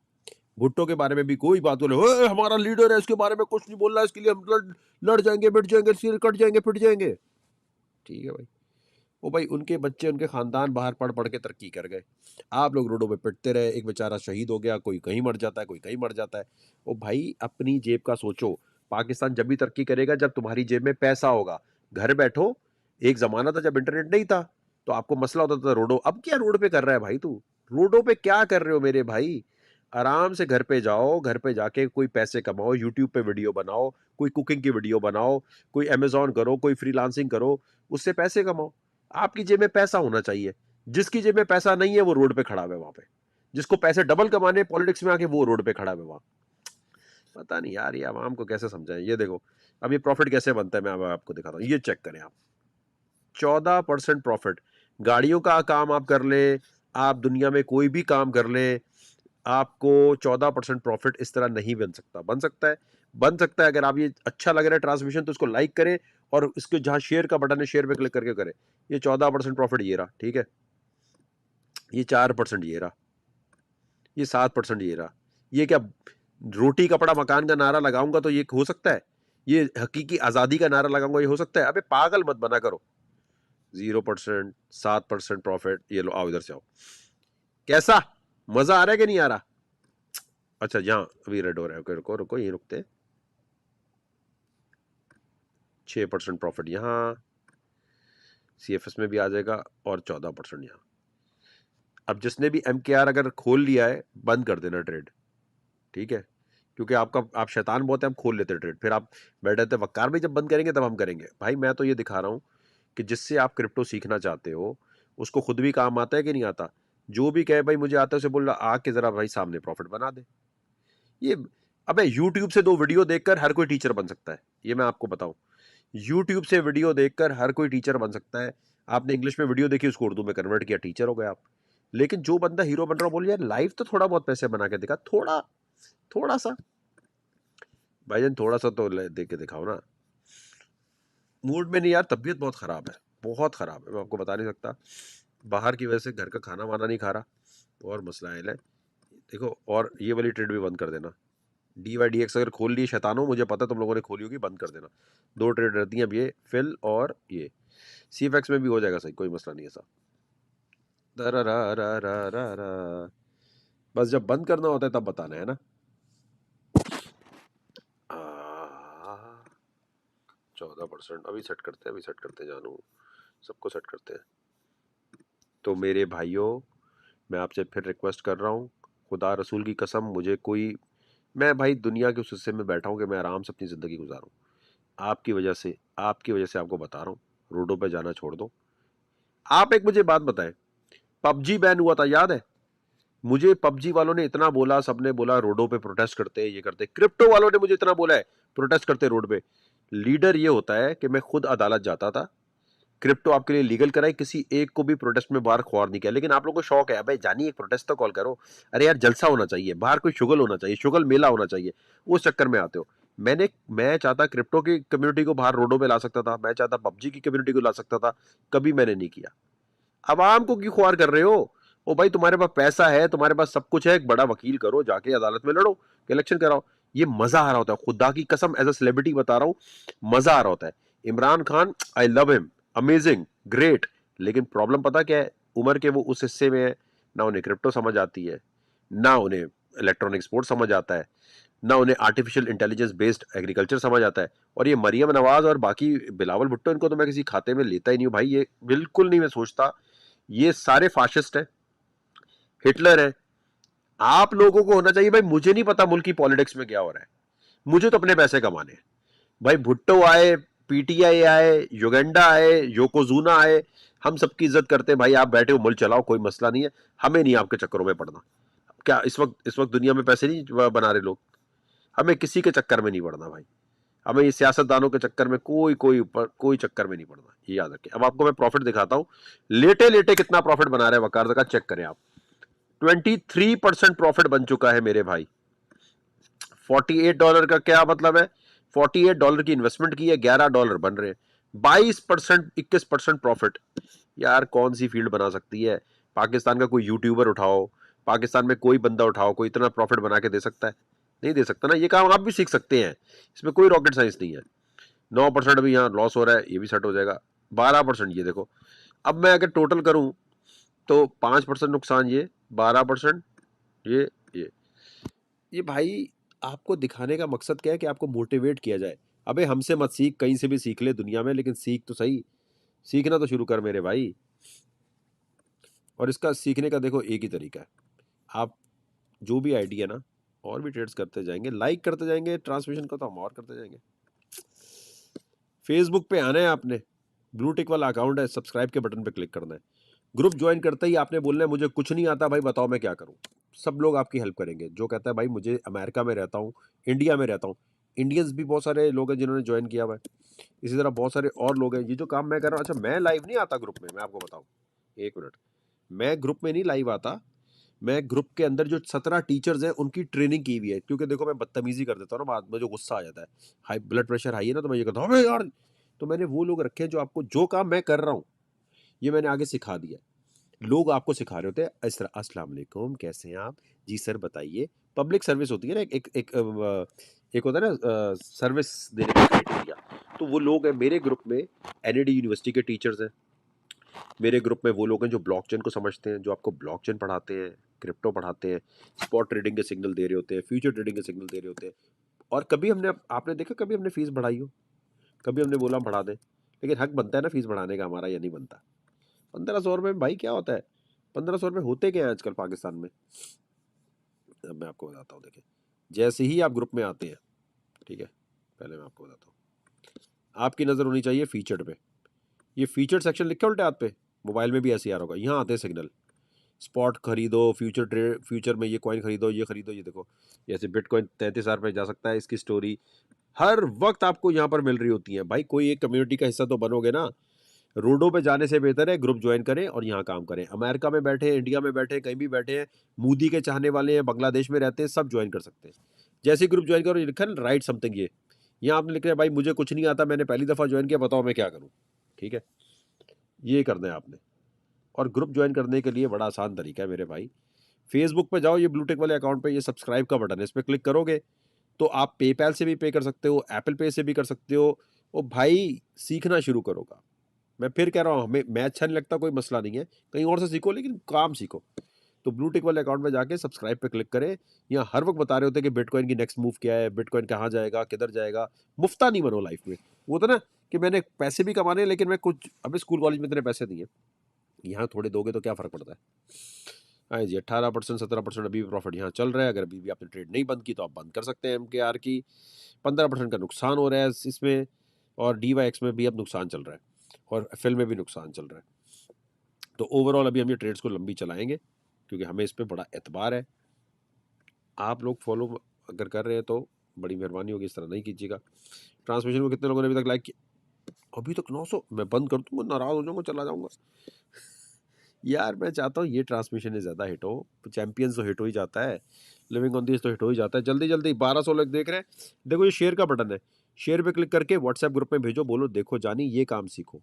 भुट्टो के बारे में भी कोई बात बोले, "ओए, हमारा लीडर है, इसके बारे में कुछ नहीं बोलना, इसके लिए हम लड़ जाएंगे, मिट जाएंगे, सिर कट जाएंगे, फिट जाएंगे।" ठीक है भाई। ओ भाई, उनके बच्चे, उनके खानदान बाहर पढ़ पढ़ के तरक्की कर गए। आप लोग रोडों पे पिटते रहे, एक बेचारा शहीद हो गया, कोई कहीं मर जाता है, कोई कहीं मर जाता है। ओ भाई, अपनी जेब का सोचो। पाकिस्तान जब भी तरक्की करेगा जब तुम्हारी जेब में पैसा होगा। घर बैठो। एक जमाना था जब इंटरनेट नहीं था, तो आपको मसला होता था रोडों। अब क्या रोड पे कर रहा है भाई तू? रोडों पे क्या कर रहे हो मेरे भाई? आराम से घर पे जाओ, घर पे जाके कोई पैसे कमाओ, यूट्यूब पे वीडियो बनाओ, कोई कुकिंग की वीडियो बनाओ, कोई अमेजोन करो, कोई फ्रीलांसिंग करो, उससे पैसे कमाओ। आपकी जेब में पैसा होना चाहिए। जिसकी जेब में पैसा नहीं है वो रोड पे खड़ा है वहां पे। जिसको पैसे डबल कमाने पॉलिटिक्स में आके, वो रोड पे खड़ा है वहां। पता नहीं यार, ये आवाम को कैसे समझाएं। ये देखो, अब ये प्रॉफिट कैसे बनता है, मैं अब आपको दिखाता हूँ। ये चेक करें आप, 14% प्रॉफिट। गाड़ियों का काम आप कर ले, आप दुनिया में कोई भी काम कर ले, आपको 14% प्रॉफिट इस तरह नहीं बन सकता। बन सकता है, बन सकता है। अगर आप ये अच्छा लग रहा है ट्रांसमिशन, तो इसको लाइक करें, और इसको जहां शेयर का बटन है, शेयर पे क्लिक करके करें। ये 14% प्रॉफिट ये रहा, ठीक है। ये 4% ये रहा, ये 7% ये रहा। ये क्या, रोटी कपड़ा मकान का नारा लगाऊंगा तो ये हो सकता है? ये हकीकी आजादी का नारा लगाऊंगा, ये हो सकता है? अबे पागल मत बना करो। 0%, 7% प्रॉफिट। ये लो, आओ इधर से आओ। कैसा मजा आ रहा है कि नहीं आ रहा? अच्छा, यहाँ अभी रेड हो रहा है, रुको रुको रुको, ये रुकते। 6% प्रॉफिट यहाँ, सीएफएस में भी आ जाएगा, और 14% यहाँ। अब जिसने भी एमकेआर अगर खोल लिया है, बंद कर देना ट्रेड, ठीक है। क्योंकि आपका, आप शैतान बहुत है, हम खोल लेते ट्रेड, फिर आप बैठ जाते वक्कार भाई, जब बंद करेंगे तब हम करेंगे। भाई मैं तो ये दिखा रहा हूँ कि जिससे आप क्रिप्टो सीखना चाहते हो, उसको खुद भी काम आता है कि नहीं आता। जो भी कहे भाई मुझे आता है, उसे बोल रहा आके जरा भाई सामने प्रॉफिट बना दे। ये, अबे यूट्यूब से 2 वीडियो देखकर हर कोई टीचर बन सकता है, ये मैं आपको बताऊं। यूट्यूब से वीडियो देखकर हर कोई टीचर बन सकता है। आपने इंग्लिश में वीडियो देखी, उसको उर्दू में कन्वर्ट किया, टीचर हो गए आप। लेकिन जो बंदा हीरो बन रहा, बोल यार लाइव तो थोड़ा बहुत पैसे बना के दिखा, थोड़ा, थोड़ा सा। भाईजान थोड़ा सा तो देख के दिखाओ ना। मूड में नहीं यार, तबीयत बहुत खराब है, बहुत खराब है, मैं आपको बता नहीं सकता। बाहर की वजह से घर का खाना वाना नहीं खा रहा, और मसला है। देखो, और ये वाली ट्रेड भी बंद कर देना। DYDX अगर खोल लिए शैतानो, मुझे पता तुम लोगों ने खोली होगी, बंद कर देना। 2 ट्रेड रहती हैं अब, ये फिल और ये। CFX में भी हो जाएगा सही, कोई मसला नहीं ऐसा। बस जब बंद करना होता है तब बताना है ना। 14% अभी सेट करते हैं, अभी सेट करते हैं जानू, सबको सेट करते हैं। तो मेरे भाइयों, मैं आपसे फिर रिक्वेस्ट कर रहा हूँ, खुदा रसूल की कसम, मुझे कोई, मैं भाई दुनिया के उस हिस्से में बैठा हूँ कि मैं आराम से अपनी ज़िंदगी गुजारूँ। आपकी वजह से आपको बता रहा हूँ, रोडों पे जाना छोड़ दो। आप एक मुझे बात बताएं, पबजी बैन हुआ था, याद है? मुझे पबजी वालों ने इतना बोला, सबने बोला रोडों पे प्रोटेस्ट करते हैं, ये करते हैं। क्रिप्टो वालों ने मुझे इतना बोला है, प्रोटेस्ट करते रोड पे। लीडर ये होता है कि मैं खुद अदालत जाता था, क्रिप्टो आपके लिए लीगल कराई, किसी एक को भी प्रोटेस्ट में बाहर खुआर नहीं किया। लेकिन आप लोगों को शौक है, भाई जानिए एक प्रोटेस्ट तो कॉल करो। अरे यार जलसा होना चाहिए बाहर, कोई शुगल होना चाहिए, शुगल मेला होना चाहिए, उस चक्कर में आते हो। मैं चाहता क्रिप्टो की कम्युनिटी को बाहर रोडों पे ला सकता था, मैं चाहता पबजी की कम्युनिटी को ला सकता था, कभी मैंने नहीं किया। आवाम को क्यों खुआर कर रहे हो? ओ भाई तुम्हारे पास पैसा है, तुम्हारे पास सब कुछ है, एक बड़ा वकील करो, जाके अदालत में लड़ो, इलेक्शन कराओ। ये मजा आ रहा होता है, खुदा की कसम एज अ सेलिब्रिटी बता रहा हूं, मजा आ रहा होता है। Imran Khan, I love him, amazing, great. लेकिन प्रॉब्लम पता क्या है? उम्र के वो उस हिस्से में है, ना उन्हें क्रिप्टो समझ आती है, ना उन्हें इलेक्ट्रॉनिक स्पोर्ट समझ आता है, ना उन्हें आर्टिफिशियल इंटेलिजेंस बेस्ड एग्रीकल्चर समझ आता है। और ये मरियम नवाज और बाकी बिलावल भुट्टो, इनको तो मैं किसी खाते में लेता ही नहीं हूं भाई, ये बिल्कुल नहीं मैं सोचता। ये सारे फाशिस्ट हैं, हिटलर है। आप लोगों को होना चाहिए भाई, मुझे नहीं पता मुल्क की पॉलिटिक्स में क्या हो रहा है, मुझे तो अपने पैसे कमाने हैं। भाई भुट्टो आए, पीटीआई आए, युगेंडा आए, योकोजुना आए, हम सबकी इज्जत करते हैं भाई। आप बैठे हो मुल्क चलाओ, कोई मसला नहीं है, हमें नहीं आपके चक्करों में पड़ना। क्या इस वक्त दुनिया में पैसे नहीं बना रहे लोग? हमें किसी के चक्कर में नहीं पड़ना भाई। हमें ये सियासतदानों के चक्कर में कोई चक्कर में नहीं पड़ना, ये याद रखें। अब आपको मैं प्रॉफिट दिखाता हूं, लेटे लेटे कितना प्रॉफिट बना रहे हैं वकार का, चेक करें आप। 23% प्रॉफिट बन चुका है मेरे भाई। $48 का क्या मतलब है? $48 की इन्वेस्टमेंट की है, $11 बन रहे हैं। 22%, 21% प्रॉफिट। यार कौन सी फील्ड बना सकती है? पाकिस्तान का कोई यूट्यूबर उठाओ, पाकिस्तान में कोई बंदा उठाओ, कोई इतना प्रॉफिट बना के दे सकता है? नहीं दे सकता ना। ये काम आप भी सीख सकते हैं, इसमें कोई रॉकेट साइंस नहीं है। 9% भी यहाँ लॉस हो रहा है, ये भी सेट हो जाएगा। 12% ये देखो। अब मैं अगर टोटल करूं तो 5% नुकसान ये, 12% ये ये ये भाई, आपको दिखाने का मकसद क्या है? कि आपको मोटिवेट किया जाए। अबे हमसे मत सीख, कहीं से भी सीख ले दुनिया में, लेकिन सीख तो सही, सीखना तो शुरू कर मेरे भाई। और इसका सीखने का देखो एक ही तरीका है, आप जो भी आइडिया ना, और भी ट्रेड्स करते जाएंगे, लाइक करते जाएंगे, ट्रांसमिशन को तो हम और करते जाएंगे। फेसबुक पे आना है आपने, ब्लू टिक वाला अकाउंट है, सब्सक्राइब के बटन पे क्लिक करना है। ग्रुप ज्वाइन करते ही आपने बोलना है मुझे कुछ नहीं आता भाई, बताओ मैं क्या करूं। सब लोग आपकी हेल्प करेंगे। जो कहता है भाई मुझे अमेरिका में रहता हूँ, इंडिया में रहता हूँ, इंडियंस भी बहुत सारे लोग हैं जिन्होंने ज्वाइन किया हुआ है। इसी तरह बहुत सारे और लोग हैं। ये जो काम मैं कर रहा हूँ, अच्छा मैं लाइव नहीं आता ग्रुप में, मैं आपको बताऊं, एक मिनट, मैं ग्रुप में नहीं लाइव आता। मैं ग्रुप के अंदर जो 17 टीचर्स हैं उनकी ट्रेनिंग की हुई है, क्योंकि देखो मैं बदतमीजी कर देता हूँ ना, बाद में जो गुस्सा आ जाता है, हाई ब्लड प्रेशर हाई है ना, तो मैं ये कहता हूँ अबे यार। तो मैंने वो लोग रखे हैं जो आपको जो काम मैं कर रहा हूँ ये मैंने आगे सिखा दिया है। लोग आपको सिखा रहे होते हैं, अस्सलाम वालेकुम कैसे हैं आप, जी सर बताइए। पब्लिक सर्विस होती है ना, एक होता है ना सर्विस देने का क्राइटेरिया। तो वो लोग हैं मेरे ग्रुप में, एनएडी यूनिवर्सिटी के टीचर्स हैं मेरे ग्रुप में। वो लोग हैं जो ब्लॉकचेन को समझते हैं, जो आपको ब्लॉकचेन पढ़ाते हैं, क्रिप्टो पढ़ाते हैं, स्पॉट ट्रेडिंग के सिग्नल दे रहे होते हैं, फ्यूचर ट्रेडिंग के सिग्नल दे रहे होते हैं। और कभी हमने, आपने देखा कभी हमने फीस बढ़ाई हो? कभी हमने बोला हम बढ़ा दें? लेकिन हक बनता है ना फीस बढ़ाने का हमारा, या नहीं बनता? 1500 रुपये में भाई क्या होता है? 1500 रुपये होते क्या है आजकल पाकिस्तान में? अब मैं आपको बताता हूँ, देखिए, जैसे ही आप ग्रुप में आते हैं, ठीक है, पहले मैं आपको बताता हूँ, आपकी नज़र होनी चाहिए फीचर्ड पे। ये फीचर सेक्शन लिखा है उल्टे हाथ पे, मोबाइल में भी ऐसे ही आ रहा होगा, यहाँ आते हैं सिग्नल। स्पॉट खरीदो, फ्यूचर में ये कॉइन खरीदो, ये खरीदो, ये देखो, जैसे बिटकॉइन 33,000 पे जा सकता है, इसकी स्टोरी हर वक्त आपको यहाँ पर मिल रही होती है। भाई कोई एक कम्युनिटी का हिस्सा तो बनोगे ना। रोडों पे जाने से बेहतर है ग्रुप ज्वाइन करें और यहाँ काम करें। अमेरिका में बैठे, इंडिया में बैठे, कहीं भी बैठे हैं, मोदी के चाहने वाले हैं, बांग्लादेश में रहते हैं, सब ज्वाइन कर सकते हैं। जैसे ही ग्रुप ज्वाइन करो, ये लिखा है राइट समथिंग, ये यहाँ आपने लिख रहे हैं भाई मुझे कुछ नहीं आता, मैंने पहली दफ़ा ज्वाइन किया, बताओ मैं क्या करूँ। ठीक है, ये करना है आपने। और ग्रुप ज्वाइन करने के लिए बड़ा आसान तरीका है मेरे भाई। फेसबुक पे जाओ, ये ब्लूटेक वाले अकाउंट पे ये सब्सक्राइब का बटन है, इस पर क्लिक करोगे तो आप पेपैल से भी पे कर सकते हो, एप्पल पे से भी कर सकते हो। ओ भाई सीखना शुरू करोगा। मैं फिर कह रहा हूँ, हमें मैं अच्छा नहीं लगता, कोई मसला नहीं है, कहीं और से सीखो, लेकिन काम सीखो। तो ब्लू टिक वाले अकाउंट में जाके सब्सक्राइब पे क्लिक करें। यहाँ हर वक्त बता रहे होते हैं कि बिटकॉइन की नेक्स्ट मूव क्या है, बिटकॉइन कहाँ जाएगा, किधर जाएगा। मुफ्ता नहीं बनो लाइफ में। वो तो ना कि मैंने पैसे भी कमाने हैं, लेकिन मैं कुछ अभी स्कूल कॉलेज में इतने पैसे नहीं है, यहाँ थोड़े दोगे तो क्या फ़र्क पड़ता है। हाँ जी, 18% 17% अभी भी प्रॉफिट यहाँ चल रहा है। अगर अभी भी आपने ट्रेड नहीं बंद की तो आप बंद कर सकते हैं एमकेआर की। 15% का नुकसान हो रहा है इसमें, और डीवाईएक्स में भी अब नुकसान चल रहा है, और एफएल में भी नुकसान चल रहा है। तो ओवरऑल अभी हम ये ट्रेड्स को लंबी चलाएंगे, क्योंकि हमें इस पे बड़ा एतबार है। आप लोग फॉलो अगर कर रहे हैं तो बड़ी मेहरबानी होगी, इस तरह नहीं कीजिएगा। ट्रांसमिशन को कितने लोगों ने अभी तक लाइक किया? अभी तक 900। मैं बंद कर दूंगा, नाराज हो जाऊंगा, चला जाऊंगा। यार मैं चाहता हूँ ये ट्रांसमिशन ज़्यादा हिट हो। चैंपियंस तो हिट हो ही जाता है, लिविंग ऑन दिस तो हिट हो ही जाता है। जल्दी जल्दी 1200 लोग देख रहे हैं। देखो ये शेयर का बटन है, शेयर पे क्लिक करके व्हाट्सएप ग्रुप में भेजो, बोलो देखो जानी ये काम सीखो।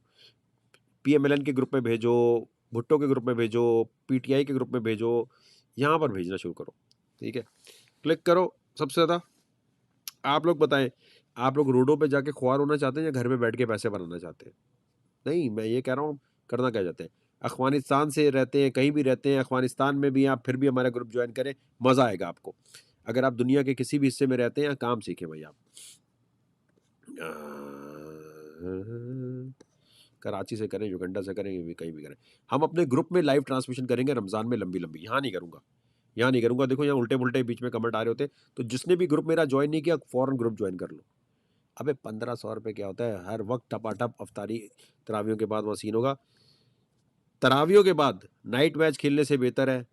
पीएमएलएन के ग्रुप में भेजो, भुट्टो के ग्रुप में भेजो, पीटीआई के ग्रुप में भेजो, यहाँ पर भेजना शुरू करो। ठीक है, क्लिक करो। सबसे ज़्यादा आप लोग बताएं, आप लोग रोडों पे जाके खुआर होना चाहते हैं या घर में बैठ के पैसे बनाना चाहते हैं? नहीं, मैं ये कह रहा हूँ करना क्या चाहते हैं। अफ़गानिस्तान से रहते हैं, कहीं भी रहते हैं, अफ़गानिस्तान में भी आप फिर भी हमारा ग्रुप ज्वाइन करें, मज़ा आएगा आपको। अगर आप दुनिया के किसी भी हिस्से में रहते हैं, काम सीखें भाई आप। कराची से करें, युगंडा से करें, भी कहीं भी करें। हम अपने ग्रुप में लाइव ट्रांसमिशन करेंगे रमज़ान में लंबी लंबी। यहाँ नहीं करूँगा, यहाँ नहीं करूँगा। देखो यहाँ उल्टे पुल्टे बीच में कमेंट आ रहे होते, तो जिसने भी ग्रुप मेरा ज्वाइन नहीं किया फ़ौरन ग्रुप ज्वाइन कर लो। अबे 1500 रुपये क्या होता है, हर वक्त टपाटप अफ्तारी तरावियों के बाद मसीन होगा। तरावियों के बाद नाइट मैच खेलने से बेहतर है,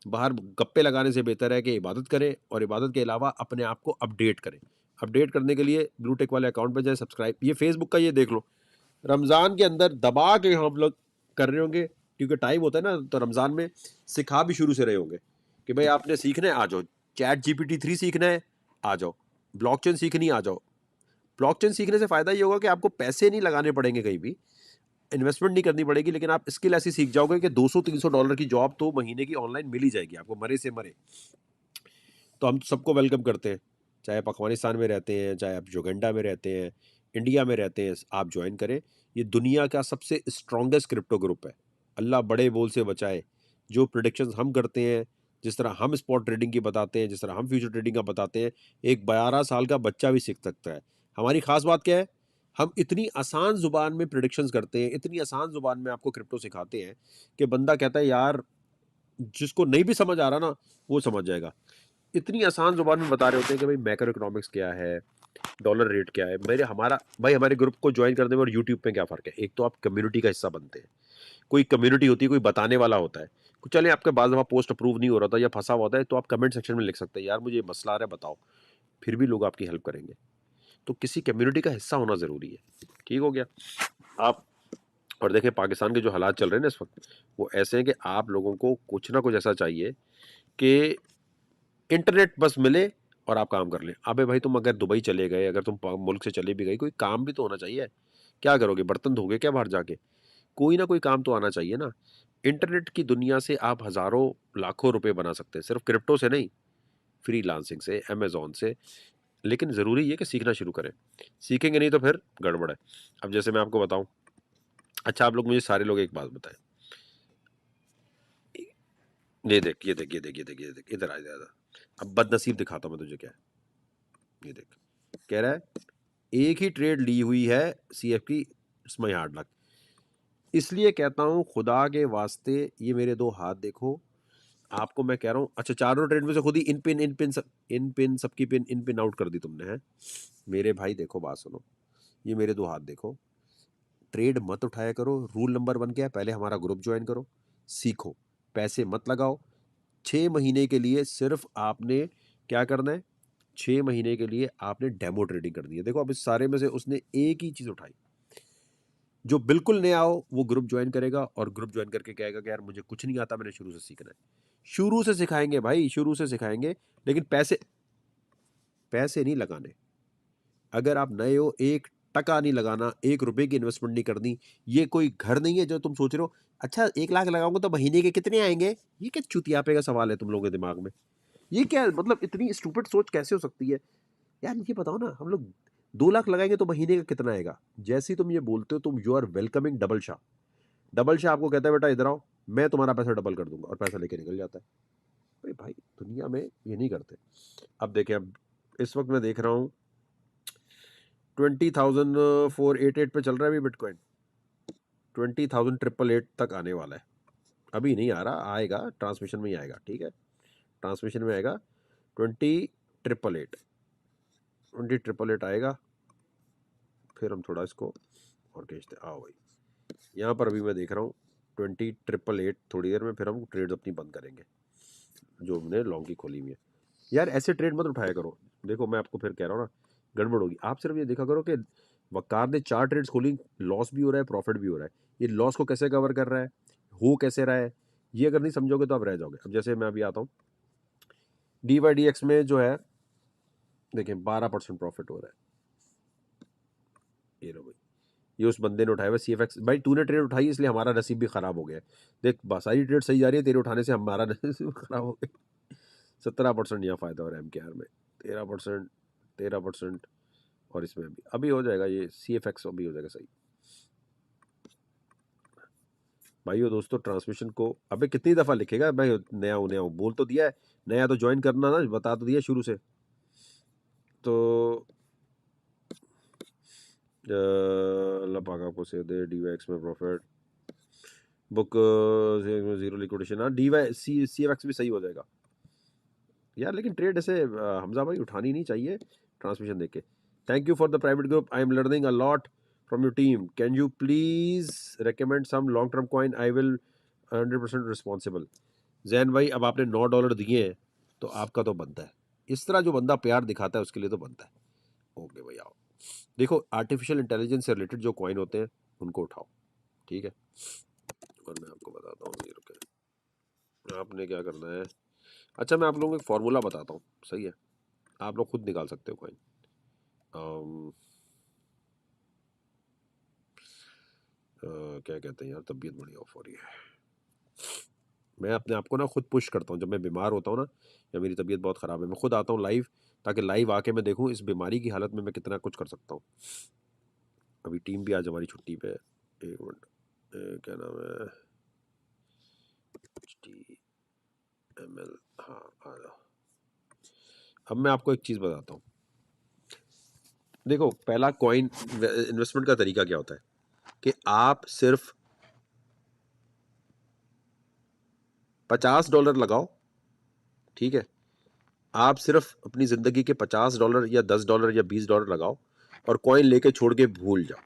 बाहर गप्पे लगाने से बेहतर है कि इबादत करें, और इबादत के अलावा अपने आप को अपडेट करें। अपडेट करने के लिए ब्लू टिक वाले अकाउंट पर जाए, सब्सक्राइब। ये फेसबुक का ये देख लो, रमज़ान के अंदर दबा के हम लोग कर रहे होंगे, क्योंकि टाइम होता है ना, तो रमज़ान में सिखा भी शुरू से रहे होंगे कि भाई आपने सीखना है आ जाओ, चैट GPT-3 सीखना है आ जाओ, ब्लॉकचेन सीखनी आ जाओ। ब्लॉकचेन सीखने से फ़ायदा ये होगा कि आपको पैसे नहीं लगाने पड़ेंगे, कहीं भी इन्वेस्टमेंट नहीं करनी पड़ेगी, लेकिन आप स्किल ऐसी सीख जाओगे कि $200-300 की जॉब तो महीने की ऑनलाइन मिल ही जाएगी आपको, मरे से मरे। तो हम सबको वेलकम करते हैं, चाहे आप अफगानिस्तान में रहते हैं, चाहे आप युगांडा में रहते हैं, इंडिया में रहते हैं, आप ज्वाइन करें। ये दुनिया का सबसे स्ट्रॉन्गेस्ट क्रिप्टो ग्रुप है। अल्लाह बड़े बोल से बचाए। जो प्रिडिक्शंस हम करते हैं, जिस तरह हम स्पॉट ट्रेडिंग की बताते हैं, जिस तरह हम फ्यूचर ट्रेडिंग का बताते हैं, एक 12 साल का बच्चा भी सीख सकता है। हमारी खास बात क्या है, हम इतनी आसान जुबान में प्रिडिक्शंस करते हैं, इतनी आसान जुबान में आपको क्रिप्टो सिखाते हैं कि बंदा कहता है यार, जिसको नहीं भी समझ आ रहा ना, वो समझ जाएगा। इतनी आसान जुबान में बता रहे होते हैं कि भाई मैक्रो इकोनॉमिक्स क्या है, डॉलर रेट क्या है। मेरे हमारा भाई, हमारे ग्रुप को ज्वाइन करने में और यूट्यूब पे क्या फ़र्क है? एक तो आप कम्युनिटी का हिस्सा बनते हैं, कोई कम्युनिटी होती है, कोई बताने वाला होता है। चले आपके बाद दफ़ा पोस्ट अप्रूव नहीं हो रहा था या फंसा हुआ होता है, तो आप कमेंट सेक्शन में लिख सकते हैं यार मुझे ये मसला आ रहा है बताओ, फिर भी लोग आपकी हेल्प करेंगे। तो किसी कम्युनिटी का हिस्सा होना ज़रूरी है। ठीक हो गया आप। और देखें पाकिस्तान के जो हालात चल रहे हैं ना इस वक्त, वो ऐसे हैं कि आप लोगों को कुछ ना कुछ ऐसा चाहिए कि इंटरनेट बस मिले और आप काम कर लें। अबे भाई तुम अगर दुबई चले गए, अगर तुम मुल्क से चले भी गए, कोई काम भी तो होना चाहिए। क्या करोगे, बर्तन धोगे क्या बाहर जाके? कोई ना कोई काम तो आना चाहिए ना। इंटरनेट की दुनिया से आप हज़ारों लाखों रुपए बना सकते हैं, सिर्फ क्रिप्टो से नहीं, फ्रीलांसिंग से, अमेज़न से। लेकिन ज़रूरी ये कि सीखना शुरू करें। सीखेंगे नहीं तो फिर गड़बड़ है। अब जैसे मैं आपको बताऊँ, अच्छा आप लोग मुझे सारे लोग एक बात बताएँ। ये देख, ये देख, ये देख, ये देख, ये देख, इधर आ, इधर आ। अब बदनसीब दिखाता हूँ मैं तुझे क्या है। ये देख, कह रहा है एक ही ट्रेड ली हुई है सीएफ की, इट्स माय हार्ड लक। इसलिए कहता हूँ खुदा के वास्ते, ये मेरे दो हाथ देखो। आपको मैं कह रहा हूँ, अच्छा चारों ट्रेड में से खुद ही इन पिन सबकी पिन इन पिन आउट कर दी तुमने, है मेरे भाई। देखो बात सुनो, ये मेरे दो हाथ देखो। ट्रेड मत उठाया करो। रूल नंबर 1 क्या है, पहले हमारा ग्रुप ज्वाइन करो, सीखो, पैसे मत लगाओ। 6 महीने के लिए सिर्फ आपने क्या करना है, 6 महीने के लिए आपने डेमो ट्रेडिंग करनी है। देखो अब इस सारे में से उसने एक ही चीज़ उठाई। जो बिल्कुल नया हो वो ग्रुप ज्वाइन करेगा, और ग्रुप ज्वाइन करके कहेगा कि यार मुझे कुछ नहीं आता, मैंने शुरू से सीखना है। शुरू से सिखाएंगे भाई, शुरू से सिखाएंगे, लेकिन पैसे पैसे नहीं लगाने। अगर आप नए हो, 1 टका नहीं लगाना, 1 रुपए की इन्वेस्टमेंट नहीं करनी। ये कोई घर नहीं है जो तुम सोच रहे हो अच्छा 1 लाख लगाऊंगा तो महीने के कितने आएंगे। ये क्या चुतियापे का सवाल है तुम लोगों के दिमाग में? ये क्या मतलब, इतनी स्टूपिड सोच कैसे हो सकती है यार? ये बताओ ना, हम लोग 2 लाख लगाएंगे तो महीने का कितना आएगा? जैसे ही तुम ये बोलते हो, तुम you are welcoming double Shah. Double Shah आपको कहता है बेटा इधर आओ, मैं तुम्हारा पैसा डबल कर दूंगा, और पैसा लेके निकल जाता है। अरे भाई दुनिया में ये नहीं करते। अब देखें, अब इस वक्त मैं देख रहा हूँ 20,488 पे चल रहा है अभी बिटकॉइन। 20,888 तक आने वाला है। अभी नहीं आ रहा, आएगा ट्रांसमिशन में ही आएगा, ठीक है, ट्रांसमिशन में आएगा 20,888, 20,888 आएगा। फिर हम थोड़ा इसको और खींचते, आओ भाई, यहाँ पर अभी मैं देख रहा हूँ 20,888, थोड़ी देर में फिर हम ट्रेड अपनी बंद करेंगे जो हमने लॉन्ग की खोली हुई है। यार ऐसे ट्रेड मत उठाया करो, देखो मैं आपको फिर कह रहा हूँ ना, गड़बड़ होगी। आप सिर्फ ये देखा करो कि वकार ने 4 ट्रेड्स खोली, लॉस भी हो रहा है प्रॉफिट भी हो रहा है, ये लॉस को कैसे कवर कर रहा है, हो कैसे रहा है, ये अगर नहीं समझोगे तो आप रह जाओगे। अब जैसे मैं अभी आता हूँ DYDX में जो है, देखें 12% प्रॉफिट हो रहा है, ये लो भाई, ये उस बंदे ने उठाया हुआ CFX। भाई तूने ट्रेड उठाई इसलिए हमारा नसीब भी खराब हो गया है। देख सारी ट्रेड सही जा रही है, तेरे उठाने से हमारा नसीब खराब हो गया। 17% यहाँ फायदा हो रहा है MKR में, 13%, 13%, और इसमें भी अभी हो जाएगा ये CFX अभी हो जाएगा सही। भाइयों दोस्तों, ट्रांसमिशन को अबे कितनी दफा लिखेगा भाई, नया हूँ नया हूँ, बोल तो दिया है, नया तो ज्वाइन करना ना, बता तो दिया शुरू से। तो अल्लाह पाक आपको से दे। DYX में प्रॉफिट बुक, जीरो लिक्विडेशन, हाँ CFX भी सही हो जाएगा यार, लेकिन ट्रेड ऐसे हमजा भाई उठानी नहीं चाहिए ट्रांसमिशन देख के। Thank you for the private group, I am learning a lot from your team, can you please recommend some long term coin, I will 100% responsible. Jain भाई अब आपने $9 दिए हैं तो आपका तो बनता है, इस तरह जो बंदा प्यार दिखाता है उसके लिए तो बनता है। ओके भाई आओ, देखो आर्टिफिशियल इंटेलिजेंस से रिलेटेड जो कॉइन होते हैं उनको उठाओ, ठीक है। और मैं आपको बताता हूँ, ये रुके, आपने क्या करना है। अच्छा मैं आप लोगों को एक फॉर्मूला बताता हूँ, सही है, आप लोग खुद निकाल सकते हो कॉइन। क्या कहते हैं यार, तबीयत बड़ी ऑफ हो रही है। मैं अपने आप को ना खुद पुश करता हूँ, जब मैं बीमार होता हूँ ना, या मेरी तबीयत बहुत ख़राब है, मैं खुद आता हूँ लाइव, ताकि लाइव आके मैं देखूँ इस बीमारी की हालत में मैं कितना कुछ कर सकता हूँ। अभी टीम भी आज हमारी छुट्टी पे है, एक मिनट, क्या नाम है, HTML, हाँ आ जाओ। अब मैं आपको एक चीज़ बताता हूँ, देखो पहला कॉइन इन्वेस्टमेंट का तरीका क्या होता है कि आप सिर्फ $50 लगाओ, ठीक है, आप सिर्फ अपनी ज़िंदगी के $50 या $10 या $20 लगाओ और कॉइन लेके छोड़ के भूल जाओ।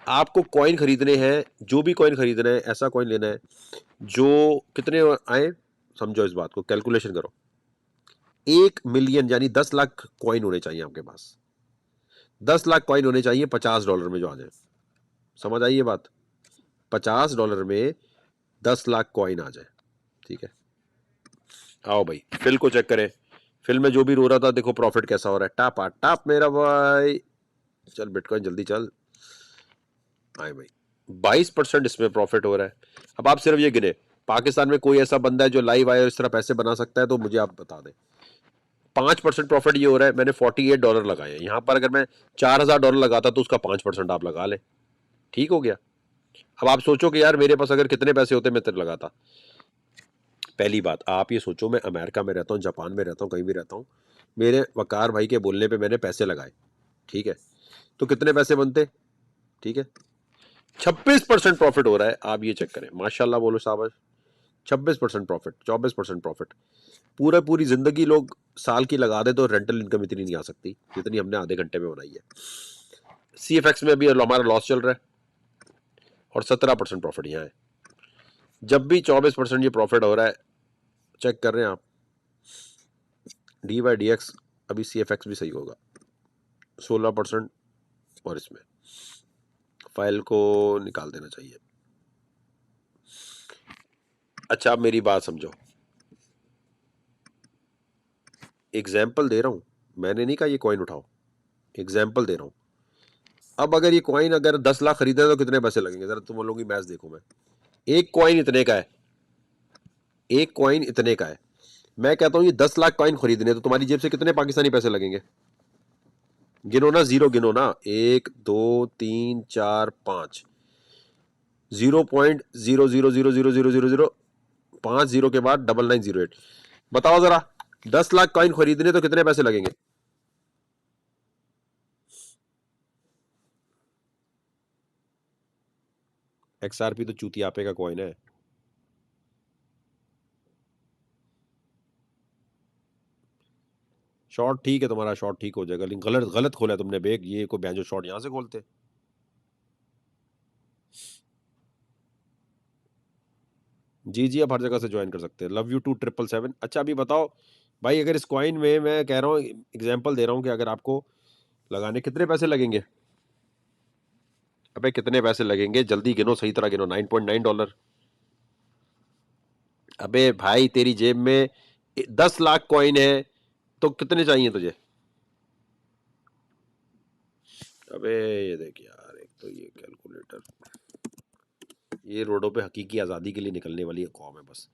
आपको कॉइन खरीदने हैं, जो भी कॉइन खरीदना है ऐसा कॉइन लेना है जो कितने आए, समझो इस बात को, कैलकुलेशन करो, 1 मिलियन यानी 10 लाख कॉइन होने चाहिए आपके पास, 10 लाख कॉइन होने चाहिए $50 में जो आ जाए, समझ आई ये बात, $50 में 10 लाख कॉइन आ जाए, ठीक है। आओ भाई फिल को चेक करें, फिल में जो भी रो रहा था देखो प्रॉफिट कैसा हो रहा है, टापा टाप मेरा भाई, चल बिटकॉइन जल्दी चल, आए भाई 22% इसमें प्रॉफिट हो रहा है। अब आप सिर्फ ये गिने, पाकिस्तान में कोई ऐसा बंदा है जो लाइव आए और इस तरह पैसे बना सकता है तो मुझे आप बता दें। 5% प्रॉफिट ये हो रहा है, मैंने $48 लगाए हैं यहाँ पर, अगर मैं $4,000 लगाता तो उसका 5% आप लगा ले, ठीक हो गया। अब आप सोचो कि यार मेरे पास अगर कितने पैसे होते मैं तेरे लगाता। पहली बात आप ये सोचो, मैं अमेरिका में रहता हूँ, जापान में रहता हूँ, कहीं भी रहता हूँ, मेरे वकार भाई के बोलने पे मैंने पैसे लगाए, ठीक है, तो कितने पैसे बनते, ठीक है, 26% प्रॉफिट हो रहा है, आप ये चेक करें, माशाल्लाह बोलो शाबाश, 26% प्रॉफिट, 24% प्रॉफिट। पूरा पूरी जिंदगी लोग साल की लगा दे तो रेंटल इनकम इतनी नहीं आ सकती जितनी हमने आधे घंटे में बनाई है। CFX में अभी हमारा लॉस चल रहा है और 17% प्रॉफिट यहाँ है। जब भी 24% ये प्रॉफिट हो रहा है, चेक कर रहे हैं आप, DYDX अभी CFX भी सही होगा 16%, और इसमें फाइल को निकाल देना चाहिए। अच्छा आप मेरी बात समझो, एग्जाम्पल दे रहा हूं, मैंने नहीं कहा ये कॉइन उठाओ, एग्जाम्पल दे रहा हूं। अब अगर ये कॉइन अगर 10 लाख खरीदे तो कितने पैसे लगेंगे, जरा तुम लोग की मैच देखो। मैं एक कॉइन इतने का है, एक कॉइन इतने का है, मैं कहता हूं ये 10 लाख कॉइन खरीदने तो तुम्हारी जेब से कितने पाकिस्तानी पैसे लगेंगे, गिनो ना, जीरो गिनो ना, 1 2 3 4 5, 0.0000000, 5 जीरो के बाद 9908, बताओ जरा 10 लाख कॉइन खरीदने तो कितने पैसे लगेंगे। XRP तो चूतियापे का कॉइन है। शॉर्ट ठीक है, तुम्हारा शॉर्ट ठीक हो जाएगा, लेकिन गलत गलत खोला है तुमने बेग। ये को जो शॉर्ट यहाँ से खोलते। जी जी, आप हर जगह से ज्वाइन कर सकते हैं। Love you 2777। अच्छा अभी बताओ भाई, अगर इस कॉइन में मैं कह रहा हूँ, एग्जांपल दे रहा हूँ कि अगर आपको लगाने कितने पैसे लगेंगे? अबे कितने पैसे लगेंगे, जल्दी गिनो, सही तरह गिनो। $9.9। अबे भाई तेरी जेब में 10 लाख कॉइन है, तो कितने चाहिए तुझे? अबे ये देख यार, एक तो ये कैलकुलेटर, ये रोडों पे हकीकी आजादी के लिए निकलने वाली कौम है बस।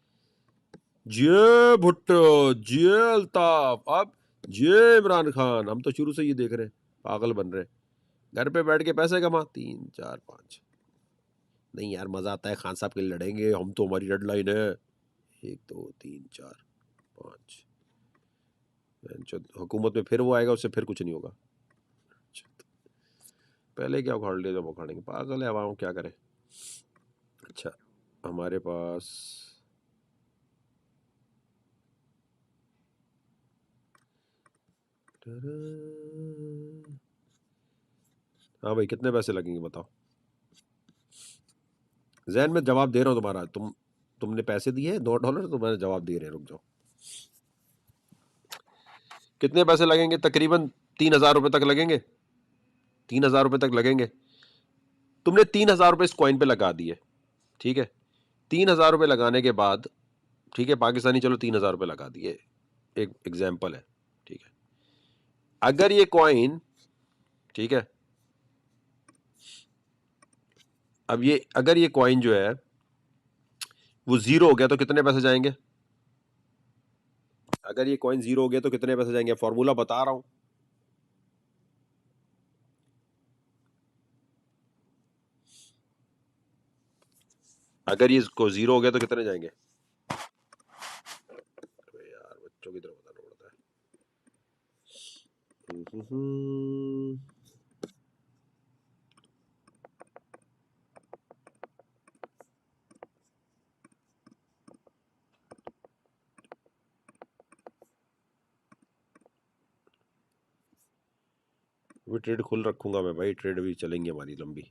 जे भुट्टो, जे अल्ताफ, अब जे इमरान खान, हम तो शुरू से ये देख रहे हैं, पागल बन रहे हैं। घर पे बैठ के पैसे कमा, 3 4 5। नहीं यार, मजा आता है, खान साहब के लिए लड़ेंगे हम तो, हमारी रेड लाइन है। 1 2 3 4 5। हुकूमत में फिर वो आएगा, उससे फिर कुछ नहीं होगा। पहले क्या उखाड़ लिया, जब उखाड़ेंगे, पागल है आवाम, क्या करे। अच्छा हमारे पास हाँ भाई, कितने पैसे लगेंगे बताओ। जहन में जवाब दे रहा हूँ तुम्हारा, तुमने पैसे दिए $2, तो मैंने जवाब दे रहे हैं, रुक जाओ। कितने पैसे लगेंगे? तकरीबन 3,000 रुपए तक लगेंगे। 3,000 रुपए तक लगेंगे। तुमने 3,000 रुपए इस कॉइन पे लगा दिए, ठीक है। 3,000 रुपए लगाने के बाद, ठीक है, पाकिस्तानी, चलो 3,000 रुपए लगा दिए, एक एग्जाम्पल है, ठीक है। अगर ये कॉइन, ठीक है, अब ये अगर ये कॉइन जो है वो जीरो हो गया तो कितने पैसे जाएंगे? अगर ये कॉइन जीरो हो गया तो कितने पैसे जाएंगे? फॉर्मूला बता रहा हूं। अगर ये जीरो हो गया तो कितने जाएंगे? अबे यार, बच्चों की तरह बताना पड़ता है। भी ट्रेड खुल रखूंगा मैं भाई, ट्रेड भी चलेंगी हमारी लंबी।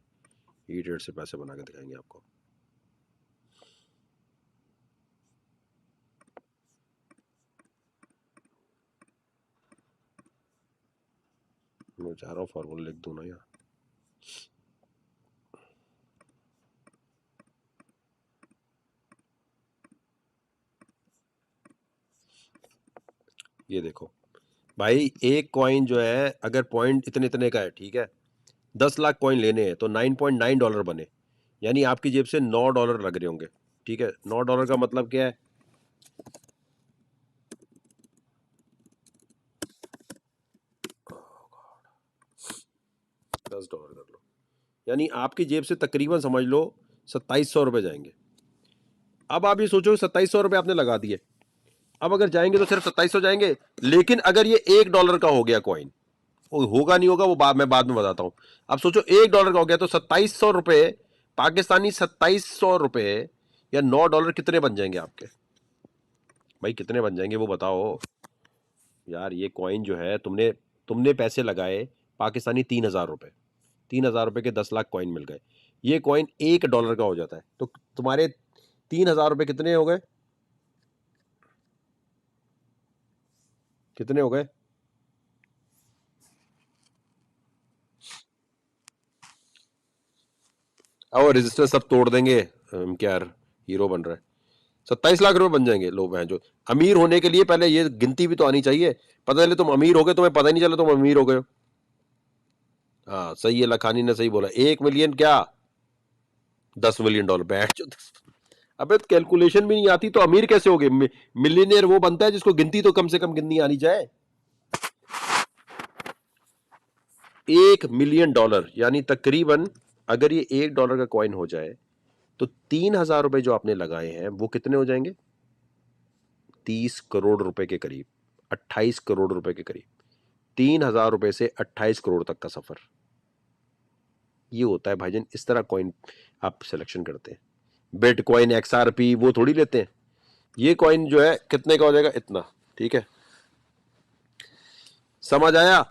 ई ट्रेड से पैसे बना के दिखाएंगे आपको। मैं चाह रहा हूँ फॉर्मूला लिख दूं ना यार। ये देखो भाई, एक कॉइन जो है अगर पॉइंट इतने इतने का है, ठीक है, 10 लाख कॉइन लेने हैं तो $9.9 बने, यानी आपकी जेब से $9 लग रहे होंगे, ठीक है। $9 का मतलब क्या है? 10 डॉलर कर लो, यानी आपकी जेब से तकरीबन समझ लो 2,700 रुपए जाएंगे। अब आप ये सोचो, 2,700 रुपए आपने लगा दिए, अब अगर जाएंगे तो सिर्फ 2,700 जाएंगे। लेकिन अगर ये $1 का हो गया कॉइन, वो होगा नहीं होगा वो मैं बाद में बताता हूं। अब सोचो $1 का हो गया तो 2,700 रुपए पाकिस्तानी, 2,700 रुपए या $9 कितने बन जाएंगे आपके? भाई कितने बन जाएंगे वो बताओ यार। ये कॉइन जो है, तुमने तुमने पैसे लगाए पाकिस्तानी 3,000 रुपए, 3,000 रुपए के 10 लाख कॉइन मिल गए। ये कॉइन $1 का हो जाता है, तो तुम्हारे 3,000 रुपए कितने हो गए? कितने हो गए? और रजिस्टर सब तोड़ देंगे, हम क्या यार, हीरो बन रहा है। 27 लाख रुपए बन जाएंगे। लो बहन जो, अमीर होने के लिए पहले ये गिनती भी तो आनी चाहिए। पता चले तुम अमीर हो गए, तुम्हें पता ही नहीं चला तुम अमीर हो गए हो। हाँ सही है, लखानी ने सही बोला। 1 मिलियन क्या, $10 मिलियन बैठ जो। अबे तो कैलकुलेशन भी नहीं आती तो अमीर कैसे हो गए? मिलीनियर वो बनता है जिसको गिनती तो कम से कम गिननी आनी जाए। $1 मिलियन यानी तकरीबन, अगर ये $1 का कॉइन हो जाए तो 3,000 रुपए जो आपने लगाए हैं वो कितने हो जाएंगे? 30 करोड़ रुपए के करीब, 28 करोड़ रुपए के करीब। 3,000 रुपए से 28 करोड़ तक का सफर, ये होता है भाईजान। इस तरह कॉइन आप सिलेक्शन करते हैं। बिटकॉइन, XRP वो थोड़ी लेते हैं। ये कॉइन जो है कितने का हो जाएगा? इतना, ठीक है। समझ आया?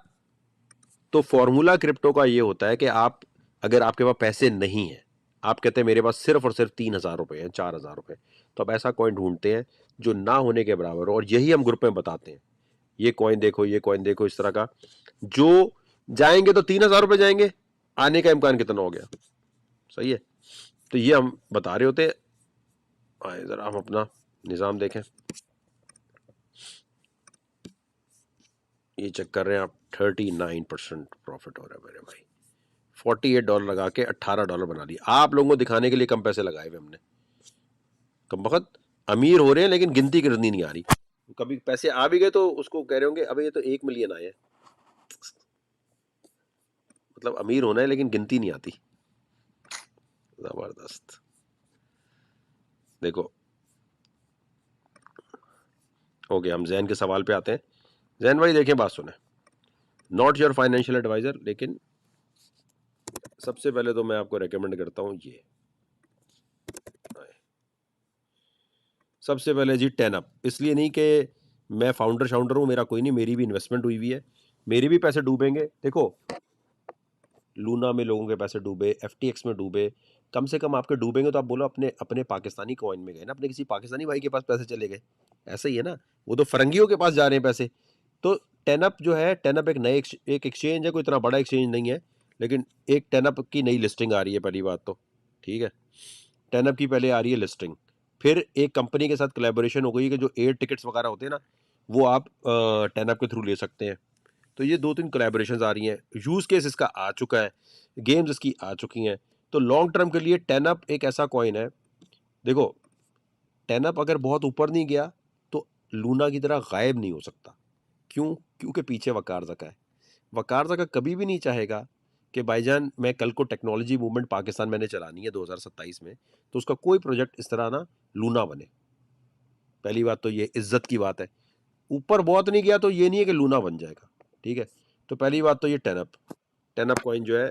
तो फॉर्मूला क्रिप्टो का ये होता है कि आप, अगर आपके पास पैसे नहीं है, आप कहते हैं मेरे पास सिर्फ और सिर्फ 3,000 रुपए हैं, 4,000 रुपए, तो आप ऐसा कॉइन ढूंढते हैं जो ना होने के बराबर हो, और यही हम ग्रुप में बताते हैं, ये कॉइन देखो, ये कॉइन देखो, इस तरह का। जो जाएंगे तो 3,000 रुपए जाएंगे, आने का इम्कान कितना हो गया? सही है। तो ये हम बता रहे होते हैं। आए जरा हम अपना निज़ाम देखें, ये चेक कर रहे हैं आप, 39% प्रॉफिट हो रहा है मेरे भाई। $48 लगा के $18 बना दिया। आप लोगों को दिखाने के लिए कम पैसे लगाए हुए हमने, कम वक्त अमीर हो रहे हैं लेकिन गिनती करनी नहीं आ रही। कभी पैसे आ भी गए तो उसको कह रहे होंगे अबे ये तो 1 मिलियन आए हैं। मतलब अमीर होना है लेकिन गिनती नहीं आती। जबरदस्त। देखो ओके, हम जैन के सवाल पे आते हैं। जैन भाई देखें, बात सुने, नॉट योर फाइनेंशियल एडवाइजर, लेकिन सबसे पहले तो मैं आपको रेकमेंड करता हूं ये, सबसे पहले जी 10 अप। इसलिए नहीं कि मैं फाउंडर हूं, मेरा कोई नहीं, मेरी भी इन्वेस्टमेंट हुई हुई है, मेरे भी पैसे डूबेंगे। देखो लूना में लोगों के पैसे डूबे, FTX में डूबे, कम से कम आपके डूबेंगे तो आप बोलो अपने अपने पाकिस्तानी कॉइन में गए ना, अपने किसी पाकिस्तानी भाई के पास पैसे चले गए, ऐसा ही है ना। वो तो फरंगियों के पास जा रहे हैं पैसे। तो 10 अप जो है, 10 अप एक नए एक एक्सचेंज है, कोई इतना बड़ा एक्सचेंज नहीं है, लेकिन एक 10 अप की नई लिस्टिंग आ रही है, पहली बात तो ठीक है। 10 अप की पहले आ रही है लिस्टिंग, फिर एक कंपनी के साथ कोलैबोरेशन हो गई है कि जो एयर टिकट्स वगैरह होते हैं ना, वो आप 10 अप के थ्रू ले सकते हैं। तो ये 2-3 कोलैबोरेशंस आ रही हैं, यूज़ केस इसका आ चुका है, गेम्स इसकी आ चुकी हैं। तो लॉन्ग टर्म के लिए 10 अप एक ऐसा कॉइन है। देखो 10 अप अगर बहुत ऊपर नहीं गया तो लूना की तरह गायब नहीं हो सकता। क्यों? क्योंकि पीछे वकार ज़का है। वकार ज़का कभी भी नहीं चाहेगा कि भाईजान मैं कल को टेक्नोलॉजी मूवमेंट पाकिस्तान मैंने चलानी है 2027 में, तो उसका कोई प्रोजेक्ट इस तरह ना लूना बने। पहली बात तो ये इज्जत की बात है। ऊपर बहुत नहीं गया तो ये नहीं है कि लूना बन जाएगा, ठीक है। तो पहली बात तो ये 10 अप कॉइन जो है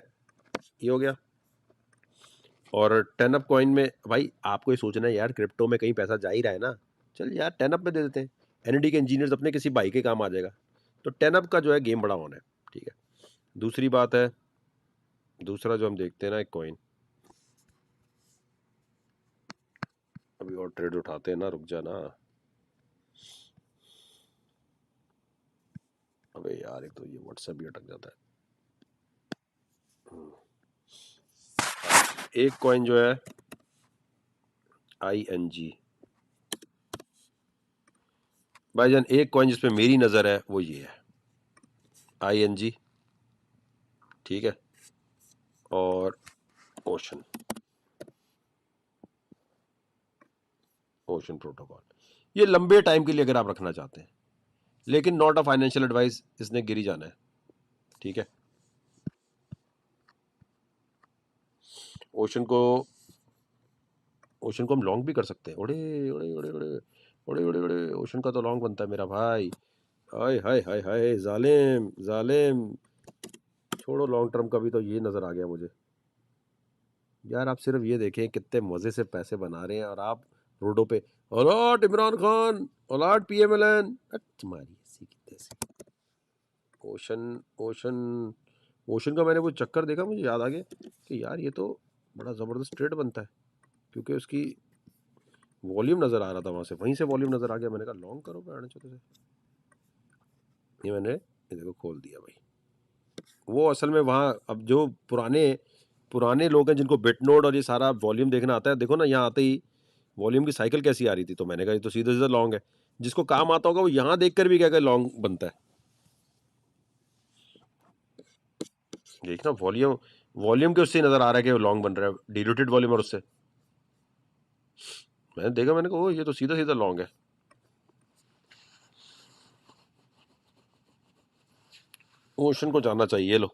ये हो गया। और 10 अप कॉइन में भाई आपको ये सोचना है यार, क्रिप्टो में कहीं पैसा जा ही रहा है ना, चल यार 10 अप में दे देते हैं, एनईडी के इंजीनियर्स अपने किसी भाई के काम आ जाएगा। तो 10 अप का जो है गेम बड़ा होना है, ठीक है। दूसरी बात है, दूसरा जो हम देखते हैं ना एक कॉइन, अभी और ट्रेड उठाते हैं ना, रुक जाना। अबे यार एक तो ये व्हाट्सएप भी अटक जाता है। एक कॉइन जो है ING, भाईजान एक कॉइन जिसपे मेरी नजर है वो ये है ING, ठीक है। और ओशन, ओशन प्रोटोकॉल, ये लंबे टाइम के लिए अगर आप रखना चाहते हैं, लेकिन नॉट अ फाइनेंशियल एडवाइस, इसने गिरी जाना है, ठीक है। ओशन को, ओशन को हम लॉन्ग भी कर सकते हैं। ओड़े ओड़े ओड़े ओड़े ओड़े ओड़े ओड़े, ओशन का तो लॉन्ग बनता है मेरा भाई। हाय हाय हाय हाय, जालिम जालिम। छोड़ो लॉन्ग टर्म का भी, तो ये नज़र आ गया मुझे यार। आप सिर्फ ये देखें कितने मज़े से पैसे बना रहे हैं, और आप रोडों पे alert Imran Khan, alert PMLN, तुम्हारी ऐसी कितने से। ओशन, ओशन, ओशन का मैंने वो चक्कर देखा, मुझे याद आ गया कि यार ये तो बड़ा ज़बरदस्त ट्रेड बनता है, क्योंकि उसकी वॉल्यूम नज़र आ रहा था वहाँ से, वहीं से वॉल्यूम नज़र आ गया। मैंने कहा लॉन्ग करो पैर चौथे से, ये मैंने ये देखो खोल दिया भाई। वो असल में वहाँ अब जो पुराने पुराने लोग हैं जिनको बिटनोड और ये सारा वॉल्यूम देखना आता है, देखो ना यहाँ आते ही वॉल्यूम की साइकिल कैसी आ रही थी, तो मैंने कहा ये तो सीधा सीधा लॉन्ग है। जिसको काम आता होगा वो यहाँ देखकर भी क्या लॉन्ग बनता है। देखना वॉल्यूम, वॉल्यूम के उससे नजर आ रहा है कि वो लॉन्ग बन रहा है, डिल्यूटेड वॉल्यूम, और उससे मैंने देखा, मैंने कहा ओ ये तो सीधा सीधा लॉन्ग है। ओशन को जाना चाहिए, लो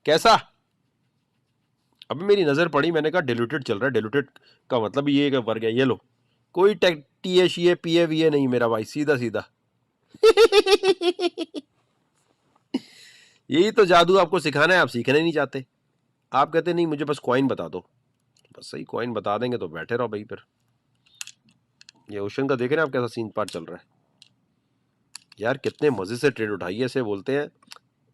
कैसा। अब मेरी नजर पड़ी, मैंने कहा डिल्यूटेड चल रहा है, डिल्यूटेड का मतलब ये है वर्ग है, ये लो। कोई THA PA VA नहीं मेरा भाई, सीधा सीधा। यही तो जादू आपको सिखाना है, आप सीखना ही नहीं चाहते। आप कहते नहीं मुझे बस कॉइन बता दो, बस सही कॉइन बता देंगे तो बैठे रहो भाई। फिर ये ओशन का देख रहे हैं आप कैसा सीन पार चल रहा है यार, कितने मजे से ट्रेड उठाइए, ऐसे बोलते हैं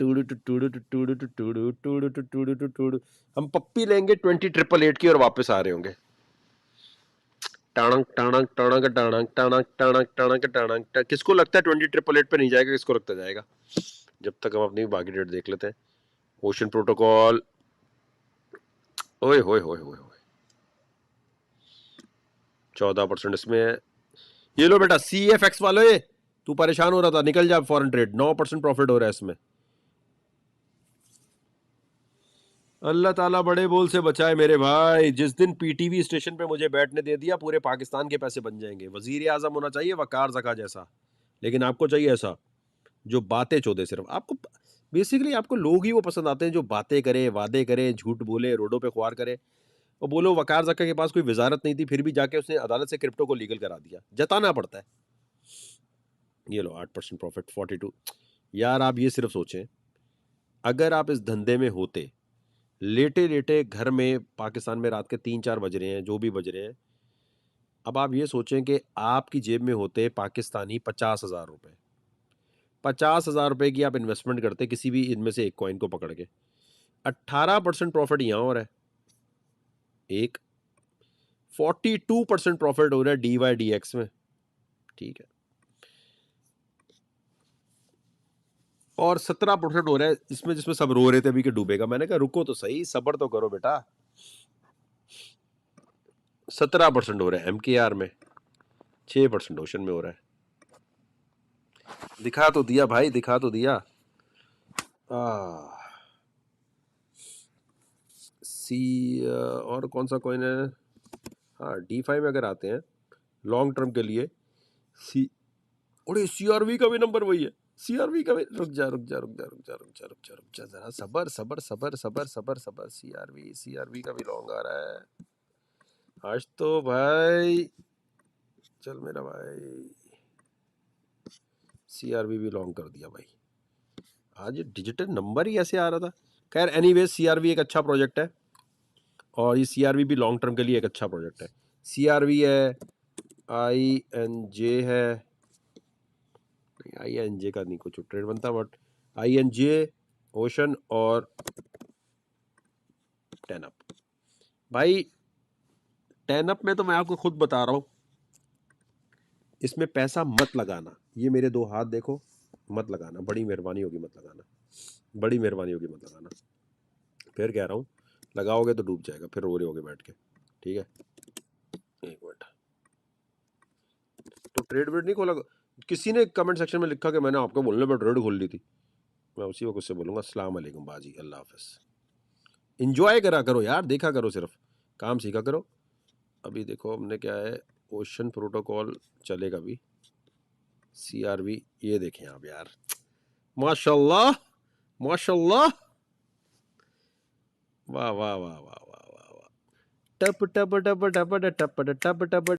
टूडू टू टूडू टू टूडू टू टूडू टूडू टू टूडू टू टूडू। हम पप्पी लेंगे 20 888 की और वापस आ रहे होंगे। टाणंग टाणंग टाणंग टाणंग टाणंग टाणंग टाणंग टाणंग। किसको लगता है 20 888 पे नहीं जाएगा? किसको लगता जाएगा? जब तक हम अपनी बाकी डेट देख लेते हैं। ओशन प्रोटोकॉल, ओए होए होए होए होए, 14% इसमें है। ये लो बेटा CFX वाले, तू परेशान हो रहा था, निकल जा फॉरेन ट्रेड, 9% प्रॉफिट हो रहा है इसमें। अल्लाह ताला बड़े बोल से बचाए मेरे भाई। जिस दिन PTV स्टेशन पे मुझे बैठने दे दिया, पूरे पाकिस्तान के पैसे बन जाएंगे। वजीर आजम होना चाहिए वकार जका जैसा, लेकिन आपको चाहिए ऐसा जो बातें चोदे। सिर्फ आपको बेसिकली आपको लोग ही वो पसंद आते हैं जो बातें करे, वादे करे, झूठ बोले, रोडों पे ख्वार करे। और बोलो वकार जक्का के पास कोई वजारत नहीं थी, फिर भी जाके उसने अदालत से क्रिप्टो को लीगल करा दिया। जताना पड़ता है। ये लो 8% प्रॉफिट 42। यार आप ये सिर्फ सोचें, अगर आप इस धंधे में होते, लेटे लेटे घर में, पाकिस्तान में रात के 3 4 बज रहे हैं, जो भी बज रहे हैं, अब आप ये सोचें कि आपकी जेब में होते पाकिस्तानी 50,000 रुपए। 50,000 रुपए की आप इन्वेस्टमेंट करते किसी भी इनमें से एक कॉइन को पकड़ के, 18% प्रॉफिट यहाँ हो रहा है। एक 42% प्रॉफिट हो रहा है DYDX में। ठीक है, और 17% हो रहा है इसमें, जिसमें सब रो रहे थे अभी कि डूबेगा। मैंने कहा रुको तो सही, सब्र तो करो बेटा। 17% हो रहा है MKR में, 6% ओशन में हो रहा है। दिखा तो दिया भाई, दिखा तो दिया। और कौन सा कॉइन है? हाँ D5 में अगर आते हैं लॉन्ग टर्म के लिए, सी अरे CRV का भी नंबर वही है। CRV का भी, रुक जा रुक जा रुक जा रुक जा रुक जा रुक जा रुक जा जरा, सबर सबर सबर सबर सबर सबर। CRV का भी लॉन्ग आ रहा है आज तो भाई। चल मेरा भाई, CRV भी लॉन्ग कर दिया भाई। आज ये डिजिटल नंबर ही ऐसे आ रहा था। खैर एनीवेज, CRV एक अच्छा प्रोजेक्ट है, और ये CRV भी लॉन्ग टर्म के लिए एक अच्छा प्रोजेक्ट है। CRV है, INJ है, INJ का नहीं कुछ ट्रेड बनता, बट INJ, ओशन और 10up। भाई 10up में तो मैं आपको खुद बता रहा हूं, इसमें पैसा मत लगाना। ये मेरे 2 हाथ देखो, मत लगाना, बड़ी मेहरबानी होगी मत लगाना, बड़ी मेहरबानी होगी मत लगाना। फिर कह रहा हूँ, लगाओगे तो डूब जाएगा, फिर रो रहे होगे बैठ के। ठीक है, एक मिनट। तो ट्रेड वेड नहीं खोला? किसी ने कमेंट सेक्शन में लिखा कि मैंने आपको बोलने पर ट्रेड खोल ली थी। मैं उसी वक्त उससे बोलूंगा अस्सलाम वालेकुम बाजी, अल्लाह हाफिज। इंजॉय करा करो यार, देखा करो, सिर्फ काम सीखा करो। अभी देखो हमने क्या है, ओशन प्रोटोकॉल चलेगा भी, CRV ये देखें आप यार, माशाल्लाह माशाल्लाह, वाह वाह वाह वाह वाह वाह वाह। टप टप टप टप टप टप टप टप